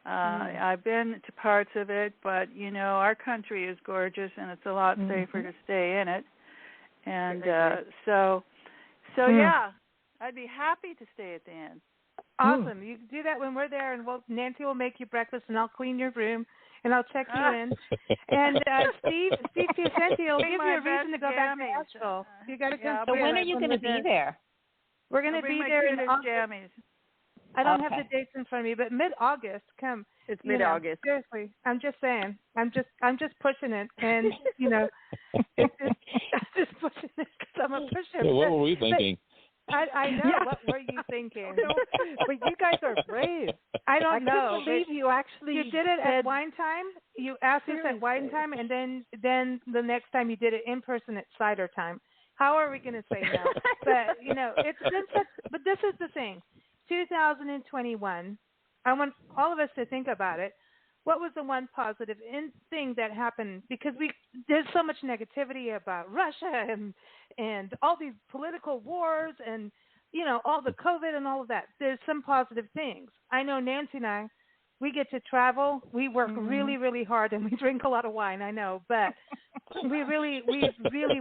I've been to parts of it, but, our country is gorgeous, and it's a lot safer to stay in it. And so yeah, I'd be happy to stay at the inn. Awesome. You can do that when we're there, and Nancy will make you breakfast, and I'll clean your room, and I'll check you in. And Steve Piacente will give you a reason to go back to Nashville. You got to come. So when are you going to be there? We're going to be there in August. Jammies. I don't have the dates in front of me, but mid-August, come. It's mid-August. Seriously, I'm just saying. I'm just pushing it, and I'm just pushing it because I'm a pusher. Yeah, what were we thinking? I know. Yeah. What were you thinking? But you guys are brave. I don't know. I believe you actually you did it at wine time. You asked us at wine time, and then the next time you did it in person at cider time. How are we going to say no? But it's been such. But this is the thing. 2021. I want all of us to think about it. What was the one positive thing that happened? Because there's so much negativity about Russia and all these political wars and all the COVID and all of that. There's some positive things. I know Nancy and I, we get to travel. We work really, really hard, and we drink a lot of wine. I know, but we really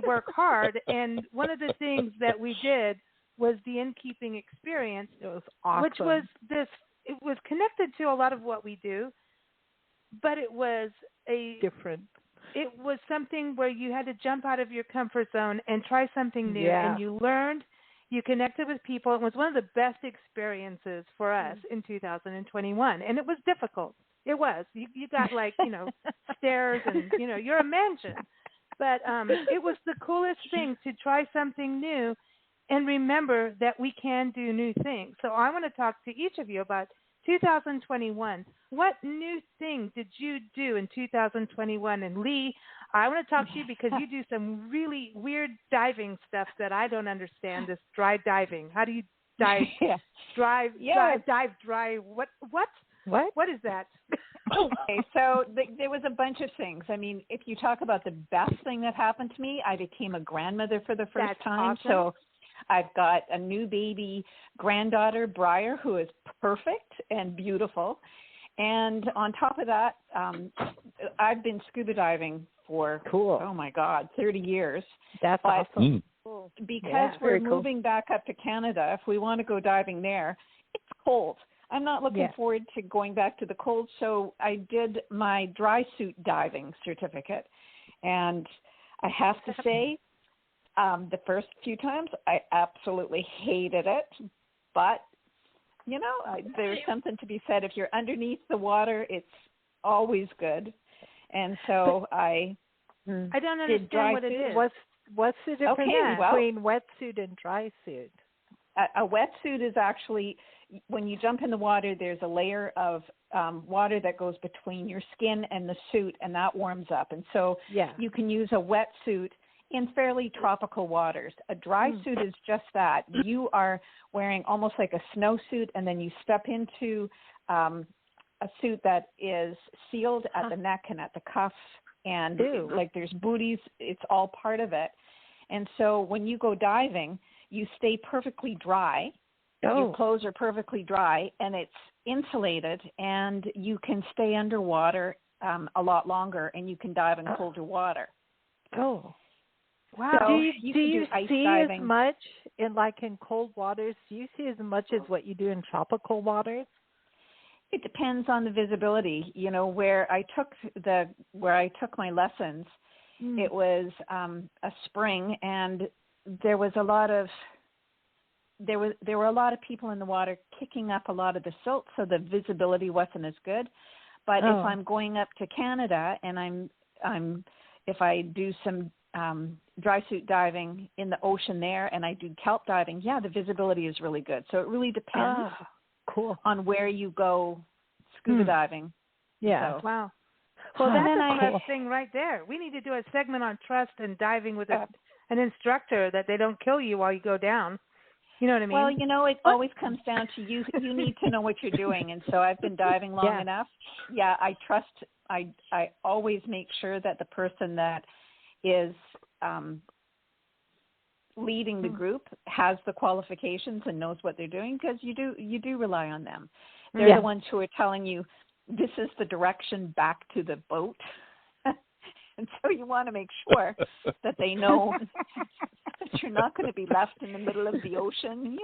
work hard. And one of the things that we did was the innkeeping experience. It was awesome. Which was it was connected to a lot of what we do. But it was different. It was something where you had to jump out of your comfort zone and try something new. Yeah. And you learned, you connected with people. It was one of the best experiences for us in 2021. And it was difficult. It was. You got stairs and, you're a mansion. But it was the coolest thing to try something new and remember that we can do new things. So I want to talk to each of you about 2021. What new thing did you do in 2021? And Lee, I want to talk to you because you do some really weird diving stuff that I don't understand. This dry diving. How do you dive? Dive dry. What? What is that? Okay, so there was a bunch of things. I mean, if you talk about the best thing that happened to me, I became a grandmother for the first time. Awesome. So I've got a new baby granddaughter, Briar, who is perfect and beautiful. And on top of that, I've been scuba diving for, oh my God, 30 years. That's awesome. Because we're moving back up to Canada, if we want to go diving there, it's cold. I'm not looking forward to going back to the cold, so I did my dry suit diving certificate. And I have to say, the first few times, I absolutely hated it. But, there's something to be said. If you're underneath the water, it's always good. And so I don't understand what it is. What's the difference between wetsuit and dry suit? A wetsuit is actually, when you jump in the water, there's a layer of water that goes between your skin and the suit, and that warms up. And so you can use a wetsuit in fairly tropical waters. A dry suit is just that. You are wearing almost like a snowsuit, and then you step into a suit that is sealed at the neck and at the cuffs, and there's booties. It's all part of it. And so when you go diving, you stay perfectly dry. Your clothes are perfectly dry, and it's insulated, and you can stay underwater a lot longer, and you can dive in colder water. Oh. Wow. So do you see diving. as much in cold waters? Do you see as much as what you do in tropical waters? It depends on the visibility. Where I took my lessons, it was a spring, and there were a lot of people in the water kicking up a lot of the silt, so the visibility wasn't as good. But if I'm going up to Canada and if I do some dry suit diving in the ocean there, and I do kelp diving, the visibility is really good. So it really depends on where you go scuba diving. Yeah. So. Wow. Well, that's a trust thing right there. We need to do a segment on trust and diving with an instructor, that they don't kill you while you go down. You know what I mean? Well, it always comes down to you. You need to know what you're doing. And so I've been diving long enough. Yeah, I trust. I always make sure that the person that is leading the group has the qualifications and knows what they're doing, because you do rely on them. They're the ones who are telling you this is the direction back to the boat. And so you want to make sure that they know that you're not going to be left in the middle of the ocean,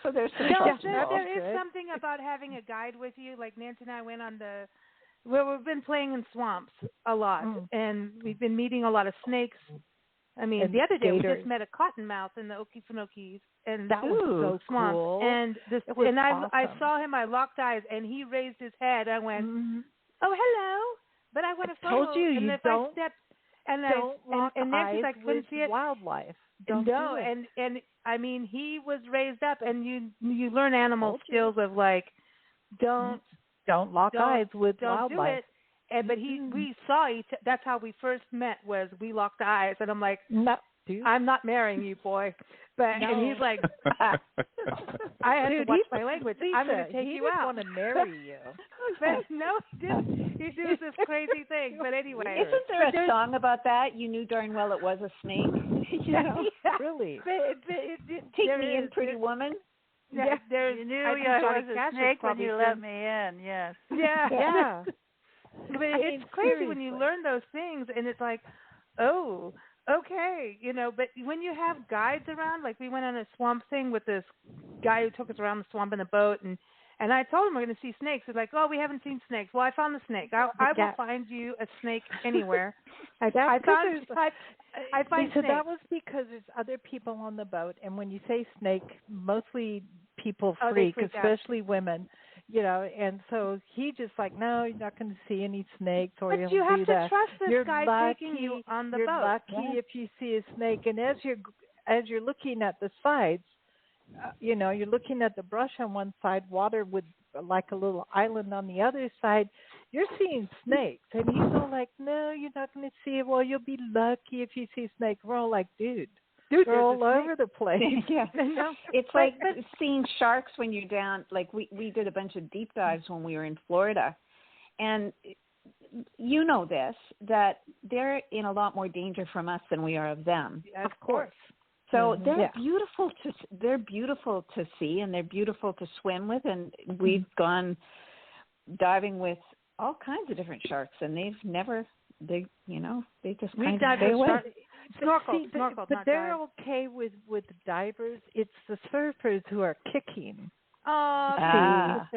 So there's some trust there involved. is something about having a guide with you. Like Nancy and I went on we've been playing in swamps a lot, and we've been meeting a lot of snakes. I mean, and the other day we gators. just met a cottonmouth in the Okefenokee, and that was so swamp. cool. And awesome. I saw him. I locked eyes, and he raised his head. I went, "Oh, hello!" But I want to follow. Told you, and you if don't. I stepped, and Don't lock and Nancy's eyes like, with couldn't see it. wildlife. Don't no, do it. and I mean, he was raised up, and you learn animal skills of like, don't lock eyes with don't wildlife. do it. And but we saw that's how we first met, was we locked eyes, and I'm like, no, dude. I'm not marrying you, boy. But No. and he's like, I had to watch my language. Lisa, I'm going to take you out. He didn't want to marry you. But no, he didn't. He does this crazy thing. But anyway, isn't there a song about that? You knew darn well it was a snake. Yeah. Really? Take me in, pretty woman. Yeah, you knew I was a snake when you let me in. Yes. Yeah. But it's crazy seriously. when you learn those things, and it's like, oh, okay, But when you have guides around, like we went on a swamp thing with this guy who took us around the swamp in a boat, and I told him we're going to see snakes. He's like, oh, we haven't seen snakes. Well, I found the snake. I will find you a snake anywhere. I find Lisa, snakes. that was because there's other people on the boat, and when you say snake, mostly people freak, especially women. And so he just like, no, you're not going to see any snakes, or but you have to trust this you're guy lucky, taking you on the you're boat. lucky if you see a snake. And as you're looking at the sides, you're looking at the brush on one side, water with like a little island on the other side. You're seeing snakes, and he's all like, no, you're not going to see it. Well, you'll be lucky if you see snakes. We're all like, dude, they're all over the place. Yeah. It's like seeing sharks when you're down. Like we did a bunch of deep dives when we were in Florida, and you know this, that they're in a lot more danger from us than we are of them. Of course. So they're beautiful to see, and they're beautiful to swim with, and we've gone diving with all kinds of different sharks, and they just kind of stay away. Snorkel, but they're okay with divers. It's the surfers who are kicking. Oh,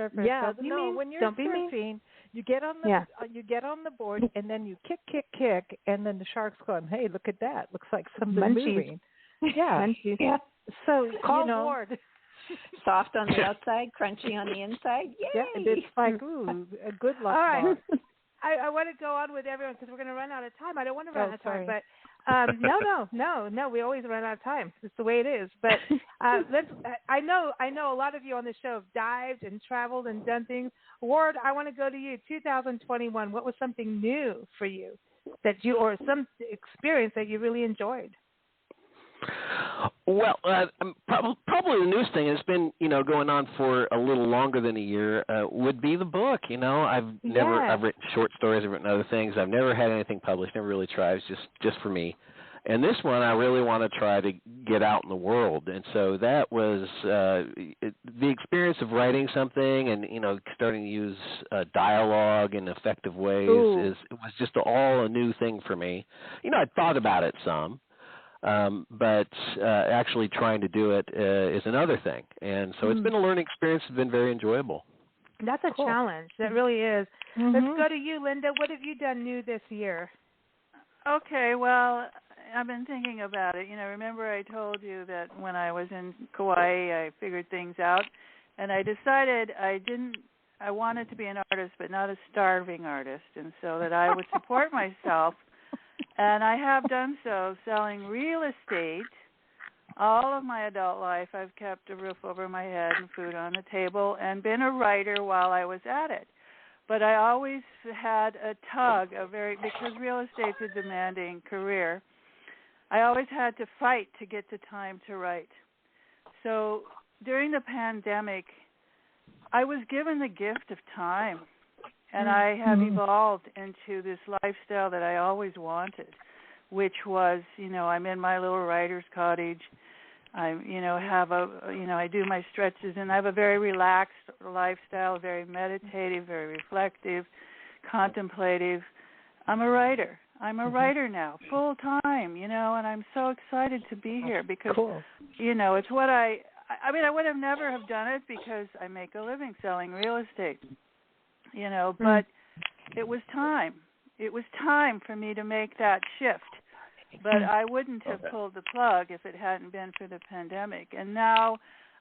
when you're surfing, you get on the board, and then you kick, and then the shark's going, hey, look at that, looks like something moving. Yeah. So Ward. Soft on the outside, crunchy on the inside. Yay! Yeah, and it's like, ooh, a good luck. All right. I want to go on with everyone because we're going to run out of time. I don't want to run out of time, but no. We always run out of time. It's the way it is. But I know a lot of you on the show have dived and traveled and done things. Ward, I want to go to you. 2021. What was something new for you or some experience that you really enjoyed? Well, probably the newest thing has been, going on for a little longer than a year, would be the book. I've written short stories, I've written other things. I've never had anything published, never really tried. It's just for me. And this one, I really want to try to get out in the world. And so that was the experience of writing something and, starting to use dialogue in effective ways. It was just all a new thing for me. I'd thought about it some. But actually trying to do it is another thing. And so it's been a learning experience. It's been very enjoyable. That's a challenge. That really is. Let's go to you, Linda. What have you done new this year? Okay, well, I've been thinking about it. Remember I told you that when I was in Kauai, I figured things out. And I decided I wanted to be an artist, but not a starving artist. And so that I would support myself. And I have done so, selling real estate. All of my adult life, I've kept a roof over my head and food on the table and been a writer while I was at it. But I always had a tug, because real estate's a demanding career, I always had to fight to get the time to write. So during the pandemic, I was given the gift of time. And I have evolved into this lifestyle that I always wanted, which was, I'm in my little writer's cottage. I, I do my stretches, and I have a very relaxed lifestyle, very meditative, very reflective, contemplative. I'm a writer. I'm a writer now, full time, and I'm so excited to be here because, it's what I would have never have done it because I make a living selling real estate, but it was time. It was time for me to make that shift. But I wouldn't have pulled the plug if it hadn't been for the pandemic. And now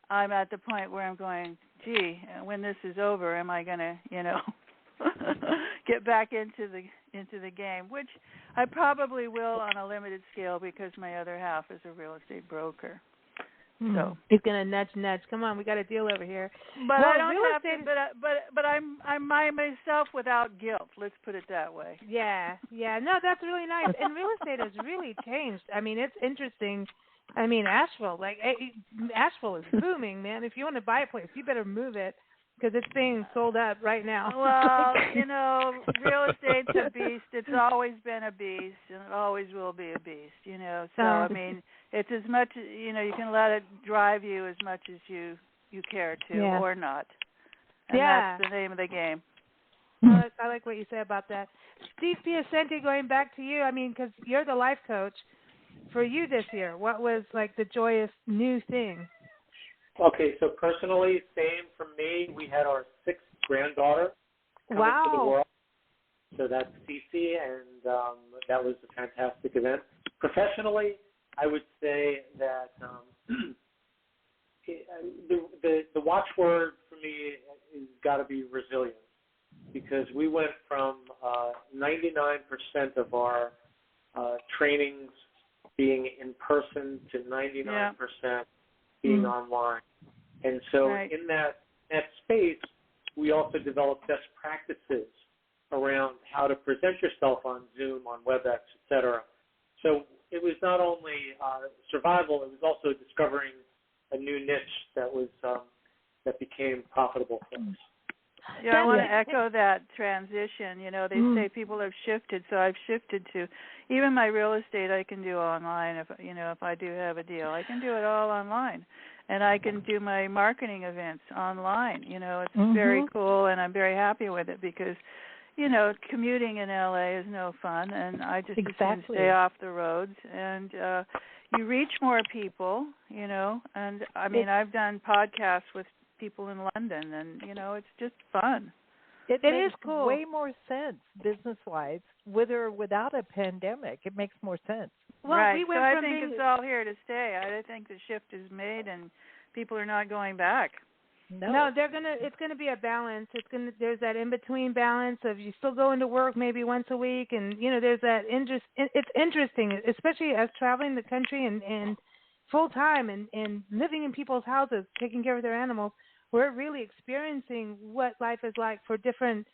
I'm at the point where I'm going, gee, when this is over, am I going to, get back into the game, which I probably will on a limited scale because my other half is a real estate broker. So he's gonna nudge. Come on, we got a deal over here. But I don't have to. But I'm myself without guilt. Let's put it that way. Yeah. No, that's really nice. And real estate has really changed. I mean, it's interesting. I mean, Asheville is booming, man. If you want to buy a place, you better move it because it's being sold up right now. Well, real estate's a beast. It's always been a beast, and it always will be a beast. So I mean. It's as much, you can let it drive you as much as you care to or not. And that's the name of the game. I like what you say about that. Steve Piacente, going back to you, I mean, because you're the life coach for you this year. What was, like, the joyous new thing? Okay, so personally, same for me. We had our 6th granddaughter coming to the world. So that's Cece, and that was a fantastic event. Professionally, I would say that the watchword for me has got to be resilience, because we went from 99% of our trainings being in person to 99% being online. And so in that space, we also developed best practices around how to present yourself on Zoom, on WebEx, et cetera. So it was not only survival; it was also discovering a new niche that became profitable for us. Yeah, I want to echo that transition. They say people have shifted, so I've shifted to even my real estate. I can do online if I do have a deal, I can do it all online, and I can do my marketing events online. It's very cool, and I'm very happy with it because. Commuting in LA is no fun, and I just stay off the roads. And you reach more people, and I mean, I've done podcasts with people in London, and, it's just fun. It is cool. Way more sense business-wise, with or without a pandemic. It makes more sense. Well, right. So I think it's all here to stay. I think the shift is made, and people are not going back. No, it's gonna be a balance. There's that in between balance of you still going to work maybe once a week, and there's that interest. It's interesting, especially as traveling the country and full time and living in people's houses, taking care of their animals. We're really experiencing what life is like for different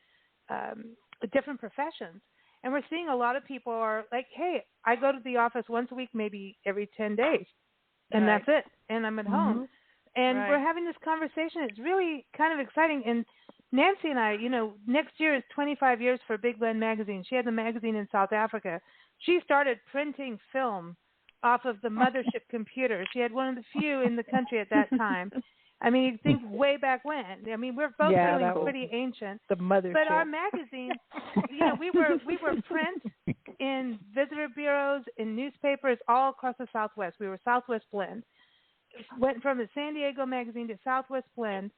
professions, and we're seeing a lot of people are like, hey, I go to the office once a week, maybe every 10 days, and that's it, and I'm at home. And we're having this conversation. It's really kind of exciting. And Nancy and I, next year is 25 years for Big Blend magazine. She had the magazine in South Africa. She started printing film off of the mothership computer. She had one of the few in the country at that time. I mean, you think way back when. I mean, we're both really pretty ancient. The mothership. But our magazine, we were print in visitor bureaus, in newspapers all across the Southwest. We were Southwest Blend. Went from the San Diego magazine to Southwest Blend.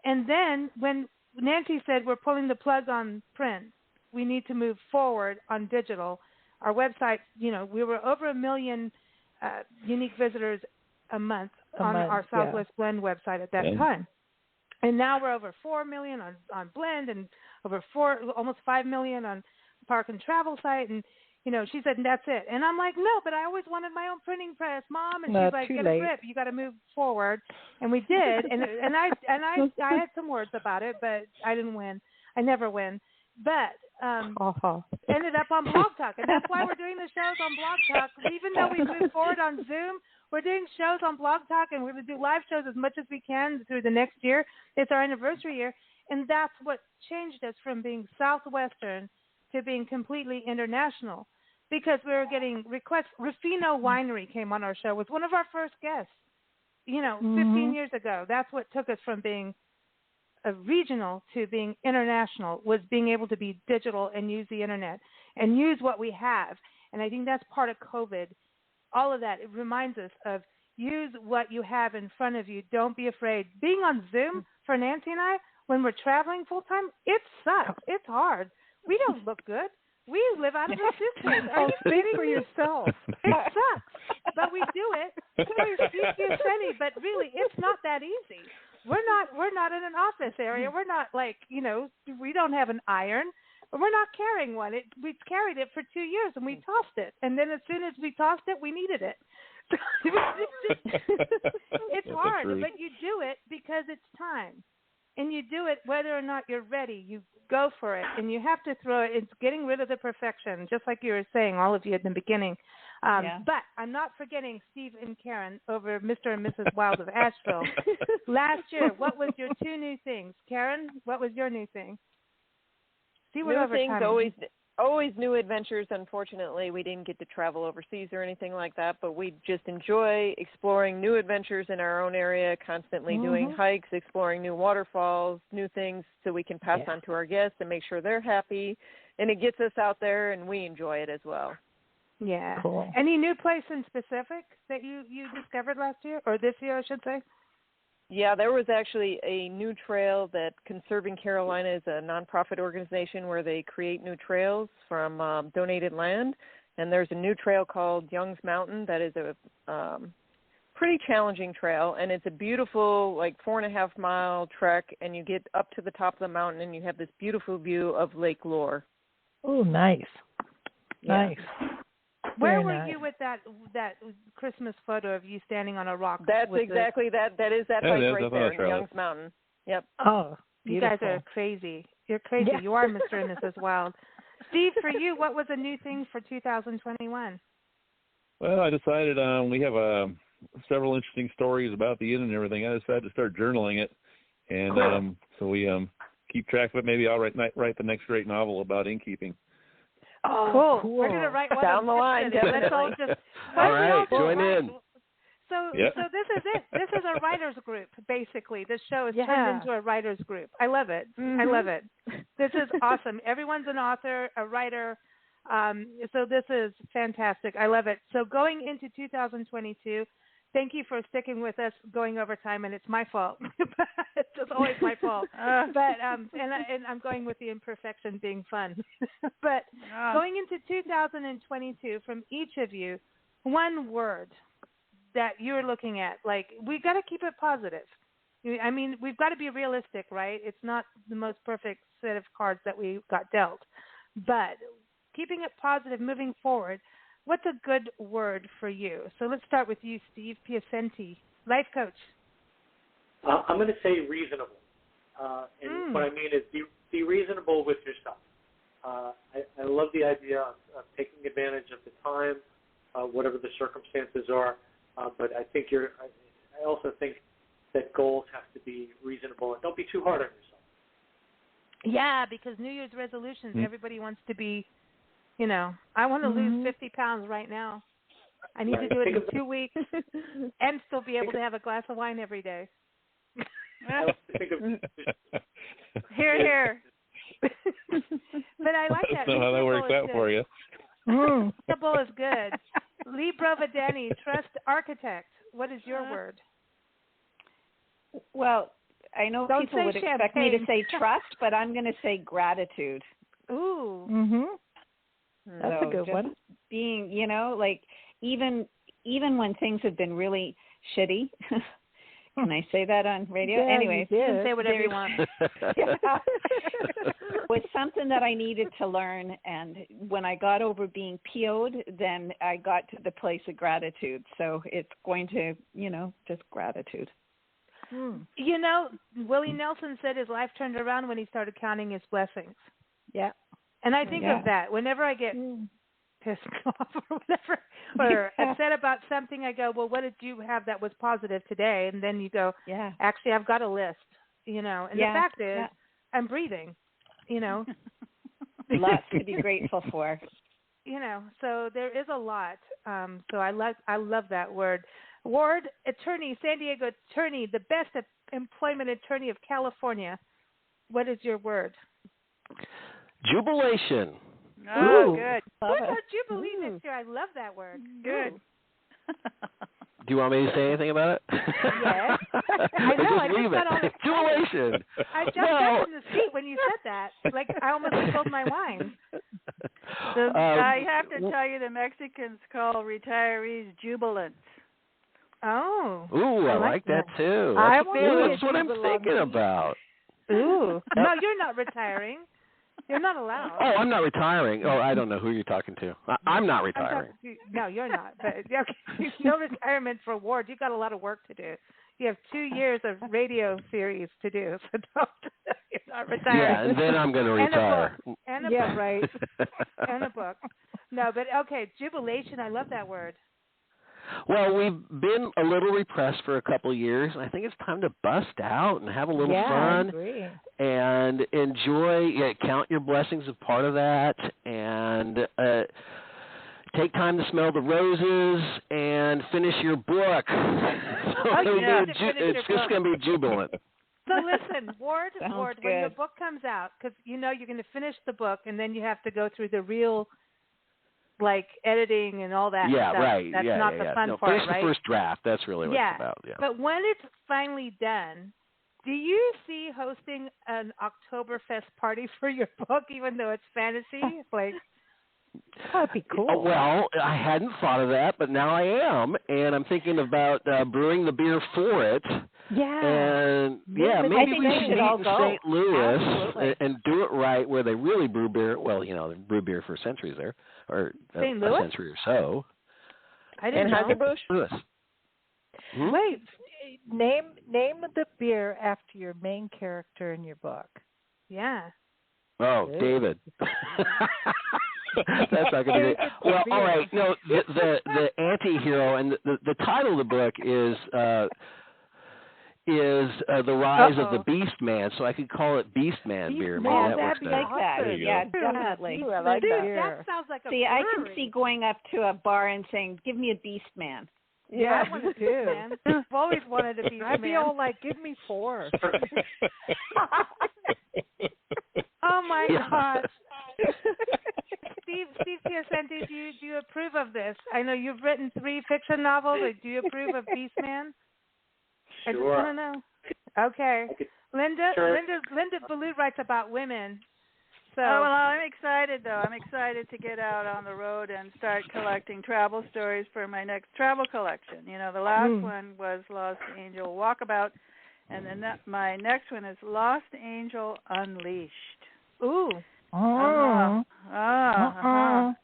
And then when Nancy said we're pulling the plug on print, we need to move forward on digital. Our website, we were over 1 million unique visitors a month on our Southwest Blend website at that time. And now we're over 4 million on Blend and over almost 5 million on Park and Travel site. And she said, that's it. And I'm like, no, but I always wanted my own printing press, Mom. And she's like, get a grip. You got to move forward. And we did. And I had some words about it, but I didn't win. I never win. But ended up on Blog Talk. And that's why we're doing the shows on Blog Talk. Even though we moved forward on Zoom, we're doing shows on Blog Talk, and we're going to do live shows as much as we can through the next year. It's our anniversary year. And that's what changed us from being Southwestern to being completely international. Because we were getting requests. Rufino Winery came on our show, was one of our first guests, 15 years ago. That's what took us from being a regional to being international, was being able to be digital and use the internet. and use what we have. And I think that's part of COVID. All of that, it reminds us of use what you have in front of you. Don't be afraid. Being on Zoom for Nancy and I, when we're traveling full time, it sucks. It's hard. We don't look good. We live out of a suitcase. Oh, speak for yourself. It sucks, but we do it. Piacente, but really, it's not that easy. We're not in an office area. We're not like, we don't have an iron. We're not carrying one. We carried it for 2 years and we tossed it. And then as soon as we tossed it, we needed it. It's hard, but you do it because it's time. And you do it whether or not you're ready. You go for it, and you have to throw it. It's getting rid of the perfection, just like you were saying, all of you at the beginning. But I'm not forgetting Steve and Karen over Mr. and Mrs. Wild of Asheville. Last year, what was your 2 new things? Karen, what was your new thing? See what new things, always new adventures. Unfortunately, we didn't get to travel overseas or anything like that, but we just enjoy exploring new adventures in our own area, constantly doing hikes, exploring new waterfalls, new things so we can pass on to our guests and make sure they're happy. And it gets us out there, and we enjoy it as well. Yeah. Cool. Any new place in specific that you discovered last year, or this year, I should say? Yeah, there was actually a new trail that Conserving Carolina is a nonprofit organization where they create new trails from donated land. And there's a new trail called Young's Mountain that is a pretty challenging trail. And it's a beautiful, 4.5-mile trek. And you get up to the top of the mountain and you have this beautiful view of Lake Lure. Oh, nice. Yeah. Nice. Where were you with that Christmas photo of you standing on a rock? That's exactly that. That is that hike right there in Young's Mountain. Yep. Oh, beautiful. You guys are crazy. You're crazy. Yeah. You are Mr. and Mrs. Wild. Steve, for you, what was a new thing for 2021? Well, I decided we have several interesting stories about the inn and everything. I decided to start journaling it, and so we keep track of it. Maybe I'll write the next great novel about innkeeping. Oh, cool. We're going to write one down the line. Let's all just all right, join in. So this is it. This is a writers group, basically. This show is turned into a writers group. I love it. I love it. This is awesome. Everyone's an author, a writer. So this is fantastic. I love it. So going into 2022, thank you for sticking with us going over time, and it's my fault. It's just always my fault. But and I'm going with the imperfection being fun. But going into 2022, from each of you, one word that you're looking at. We got to keep it positive. I mean, we've got to be realistic, right? It's not the most perfect set of cards that we got dealt. But keeping it positive, moving forward, what's a good word for you? So let's start with you, Steve Piacente, life coach. I'm going to say reasonable. And what I mean is be reasonable with yourself. I love the idea of taking advantage of the time, whatever the circumstances are. But I also think that goals have to be reasonable and don't be too hard on yourself. Yeah, because New Year's resolutions, everybody wants to be, I want to lose 50 pounds right now. I need to do it in 2 weeks and still be able to have a glass of wine every day. Hear, hear. But I like that. That's not how that works out for you. Reasonable is good. Lee Brovedani, trust architect. What is your word? Well, I know people would expect me to say trust, but I'm going to say gratitude. Ooh. That's a good one. Being, even when things have been really shitty. Can I say that on radio? Yeah, anyway, you can say whatever you want. Was something that I needed to learn, and when I got over being PO'd, then I got to the place of gratitude. So it's going to, just gratitude. Willie Nelson said his life turned around when he started counting his blessings. Yeah. And I think of that whenever I get pissed off or whatever, or upset about something, I go, well, what did you have that was positive today? And then you go, actually, I've got a list, and the fact is, I'm breathing, Lots to be grateful for. So there is a lot. So I love that word. Ward attorney, San Diego attorney, the best employment attorney of California. What is your word? Jubilation. Oh, Ooh. good. What about Jubilee next year? I love that word. Good. Do you want me to say anything about it? Yes. I Or know. just I just leave got all it. excited. Jubilation. I jumped up in the seat when you said that. Like I almost spilled my wine. I have to tell you, the Mexicans call retirees jubilants. Oh. Ooh, I like that too. That's what I'm thinking about. Ooh. No, you're not retiring. You're not allowed. Oh, I'm not retiring. Oh, I don't know who you're talking to. I'm not retiring. No, you're not. But okay, no retirement for Ward. You got a lot of work to do. You have 2 years of radio series to do, so don't. You're not retiring. Yeah, and then I'm going to retire. And a book. Right. And a book. No, but okay, jubilation. I love that word. Well, we've been a little repressed for a couple of years, and I think it's time to bust out and have a little fun and enjoy. Yeah, count your blessings as part of that, and take time to smell the roses and finish your book. It's just going to be jubilant. So listen, Ward, when your book comes out, because you know you're going to finish the book, and then you have to go through the real, like, editing and all that stuff. Right. That's not the fun part, finish right? the first draft. That's really what it's about. Yeah. But when it's finally done, do you see hosting an Oktoberfest party for your book, even though it's fantasy? Like, that'd be cool. Well, I hadn't thought of that, but now I am, and I'm thinking about brewing the beer for it. Yeah. And maybe we should meet in St. Louis and do it right, where they really brew beer. Well, you know, they brew beer for centuries there, or a century or so. I didn't know. Louis. Wait, name the beer after your main character in your book. Yeah. Oh, David. That's not going to be. Well, all right. No, the anti-hero, and the title of the book is The Rise of the Beast Man. So I could call it Beast Man beer. Maybe that works better. Like that. Yeah, definitely. I like that sounds like a brewery. I can see going up to a bar and saying, "Give me a Beast Man." Yeah, I want a Beast Man. I've always wanted a Beast Man. I'd be all like, "Give me 4." Oh my gosh. Steve Piacente, do you approve of this? I know you've written 3 fiction novels. Do you approve of Beast Man? Sure. I just want to know. Okay. Linda Ballou writes about women. So. Oh, well, I'm excited, though. I'm excited to get out on the road and start collecting travel stories for my next travel collection. You know, the last one was Lost Angel Walkabout, and then my next one is Lost Angel Unleashed. Ooh. Oh.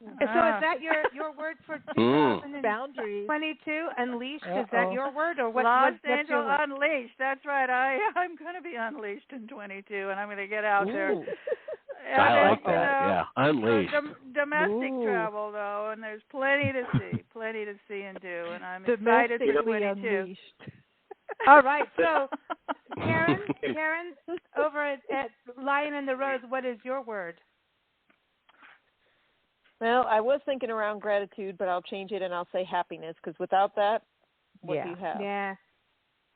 So is that your word for 2022? Unleashed? Is that your word or what? Lost Angel Unleashed. That's right. I'm going to be unleashed in 22, and I'm going to get out there. I like that. Yeah, unleashed. Domestic travel though, and there's plenty to see and do, and I'm excited for 22. Unleashed. All right, so Karen, over at Lion and the Rose, what is your word? Well, I was thinking around gratitude, but I'll change it and I'll say happiness, because without that, what do you have?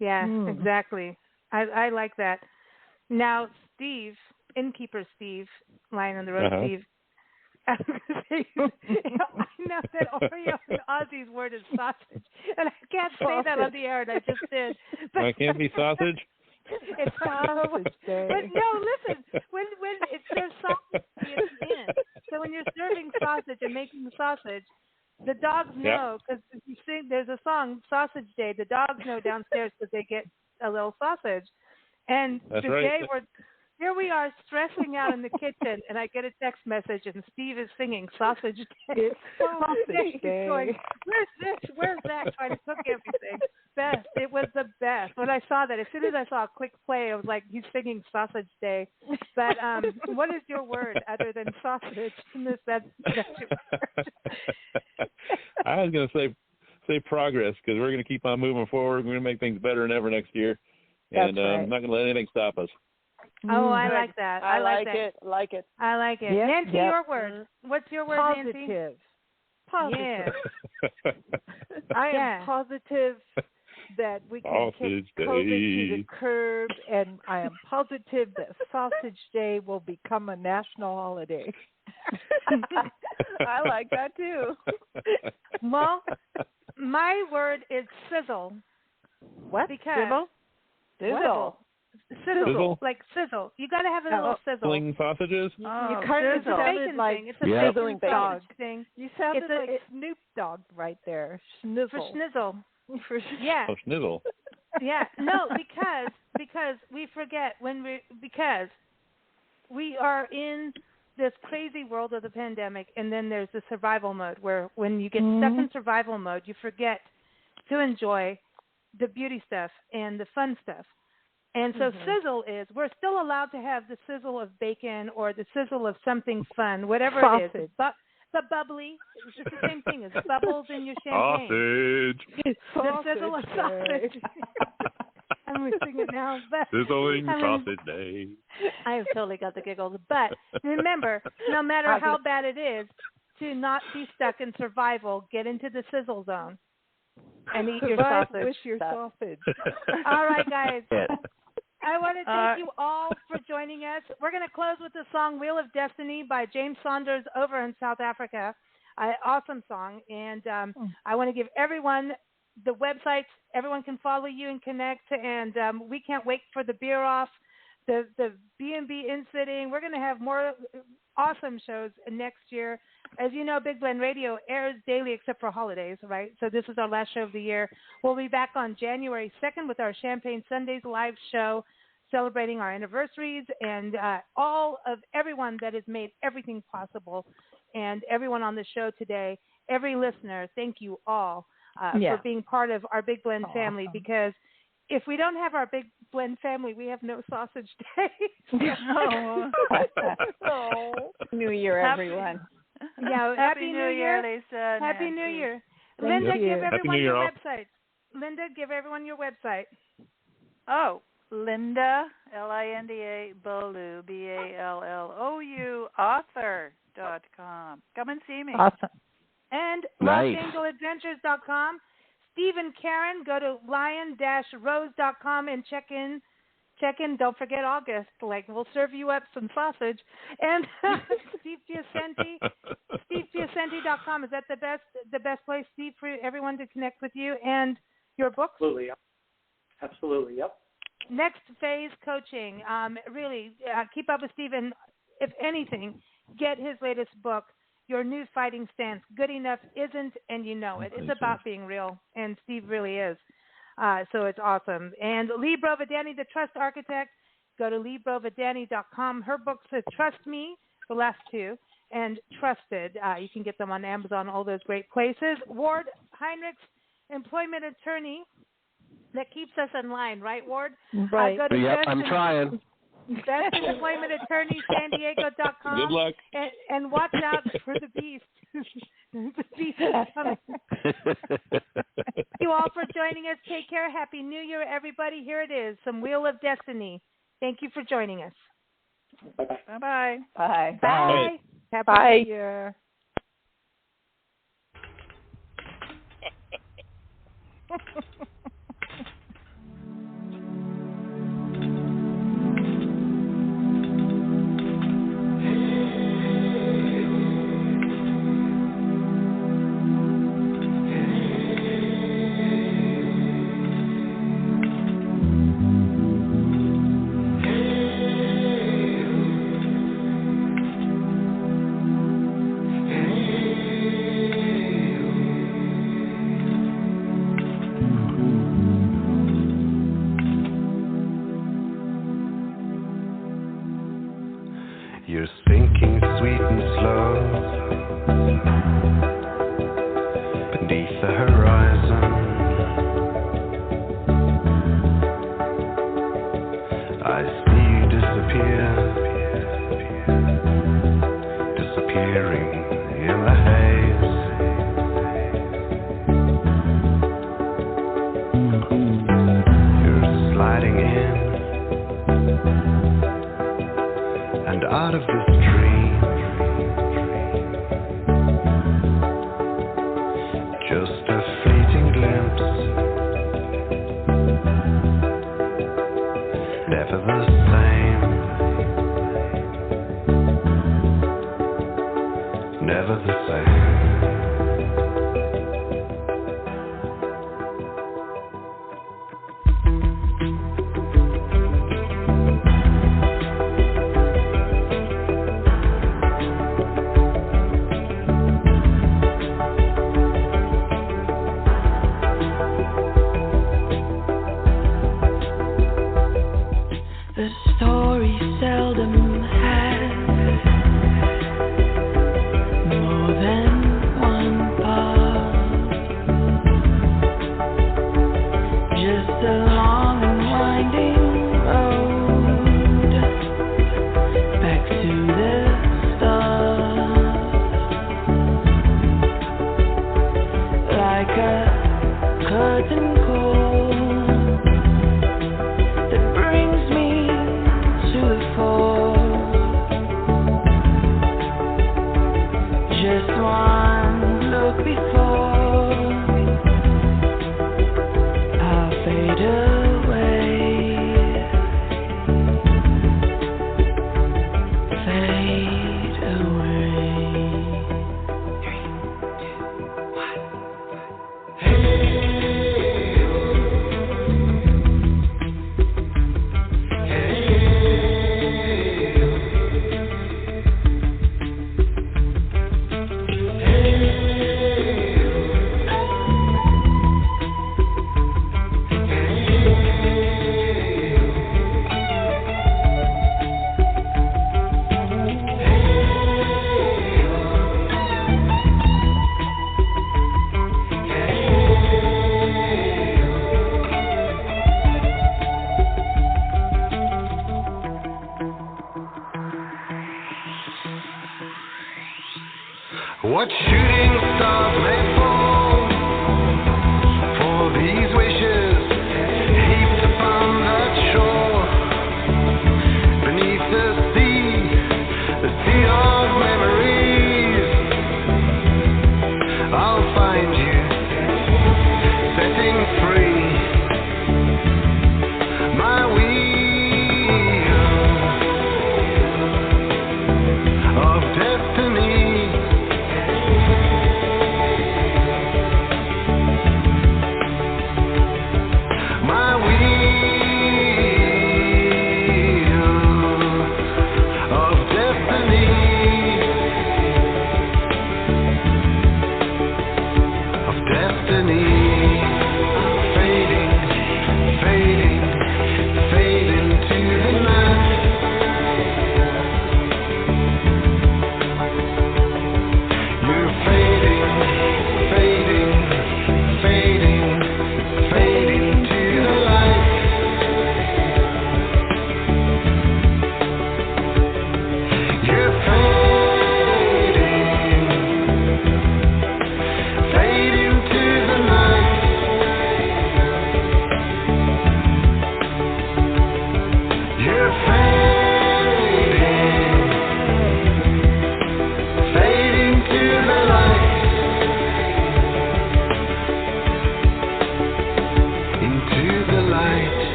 Yeah, exactly. I like that. Now, Steve, Innkeeper Steve, Lion and the Rose, Steve. I know that Oreo and Ozzy's word is sausage, and I can't say that on the air, and I just did. But it can't be sausage? It's sausage day. But no, listen, when there's sausage at the end, so when you're serving sausage and making sausage, the dogs know, because you sing, there's a song, Sausage Day, the dogs know downstairs because they get a little sausage. And today here we are stressing out in the kitchen, and I get a text message, and Steve is singing Sausage Day. It's Sausage Day. Going, where's this? Where's that? Trying to cook everything. Best. It was the best. When I saw that, as soon as I saw a quick play, I was like, he's singing Sausage Day. But what is your word other than sausage? That's your word. I was going to say progress, because we're going to keep on moving forward. We're going to make things better than ever next year. And I'm not going to let anything stop us. Oh, I like that. I like it. Like it. I like it. Yep, Nancy, your word. What's your word, Positive. Nancy? Positive. Yeah. I am positive that we can kick COVID to the curb, and I am positive that Sausage Day will become a national holiday. I like that too. Well, my word is sizzle. What? Because Sizzle. Sizzle. Like sizzle. You got to have a little sizzle. Sizzling sausages? Oh, you kind of It's a bacon like thing. It's a sizzling bacon bacon. thing. You sounded It's like Snoop Dogg right there. Schnizzle. For schnizzle. Yeah. Oh, schnizzle. Yeah. No, because we forget because we are in this crazy world of the pandemic, and then there's the survival mode where when you get stuck in survival mode, you forget to enjoy the beauty stuff and the fun stuff. And so sizzle is, we're still allowed to have the sizzle of bacon or the sizzle of something fun, whatever Sausage. it is. The bubbly, it's just the same thing as bubbles in your champagne. Sausage. The sizzle of sausage. I'm missing it now. But Sizzling sausage day. I've totally got the giggles. But remember, no matter how bad it is, to not be stuck in survival, get into the sizzle zone and eat your Survive sausage. with your sausage. All right, guys. I want to thank you all for joining us. We're going to close with the song Wheel of Destiny by James Saunders over in South Africa. Awesome song. And I want to give everyone the websites. Everyone can follow you and connect. And we can't wait for the beer off, the B&B in-sitting. We're going to have more awesome shows next year. As you know, Big Blend Radio airs daily except for holidays, right? So this is our last show of the year. We'll be back on January 2nd with our Champagne Sundays live show, celebrating our anniversaries and all of everyone that has made everything possible, and everyone on the show today, every listener, thank you all for being part of our Big Blend family, because if we don't have our Big Blend family, we have no Sausage Day. New Year, everyone. Yeah, Happy New Year, Lisa. Happy Nancy. New Year. Thank Linda, you. give everyone Year your all. website. Linda, give everyone your website. Oh, Linda, Linda, Ballou, Ballou, author.com. Come and see me. Awesome. And Nice. LosAngelesAdventures.com. Steve and Karen, go to lion-rose.com and check in. Don't forget August. We'll serve you up some sausage. And Steve Piacente, StevePiacente.com. Is that the best place, Steve, for everyone to connect with you and your books? Absolutely. Yep. Next Phase Coaching. Really, keep up with Steve, and if anything, get his latest book, Your New Fighting Stance. Good Enough Isn't, and you know it. It's about being real, and Steve really is. So it's awesome. And Lee Brovedani, the Trust Architect, go to leebrovedani.com. Her books are Trust Me, the last two, and Trusted. You can get them on Amazon, all those great places. Ward Heinrichs, employment attorney that keeps us in line, right, Ward? Right. Go to Yep, I'm trying. Best Employment Attorney, SanDiego.com. Good luck. And watch out for the beast. The beast is coming. Thank you all for joining us. Take care. Happy New Year, everybody. Here it is, some Wheel of Destiny. Thank you for joining us. Bye-bye. Bye-bye. Bye. Bye. Happy New Year. You're sinking sweet and slow beneath the horizon. I see you disappearing in the haze. You're sliding in and out of this dream, just a fleeting glimpse, never the same. never the same. What shooting stars may fall.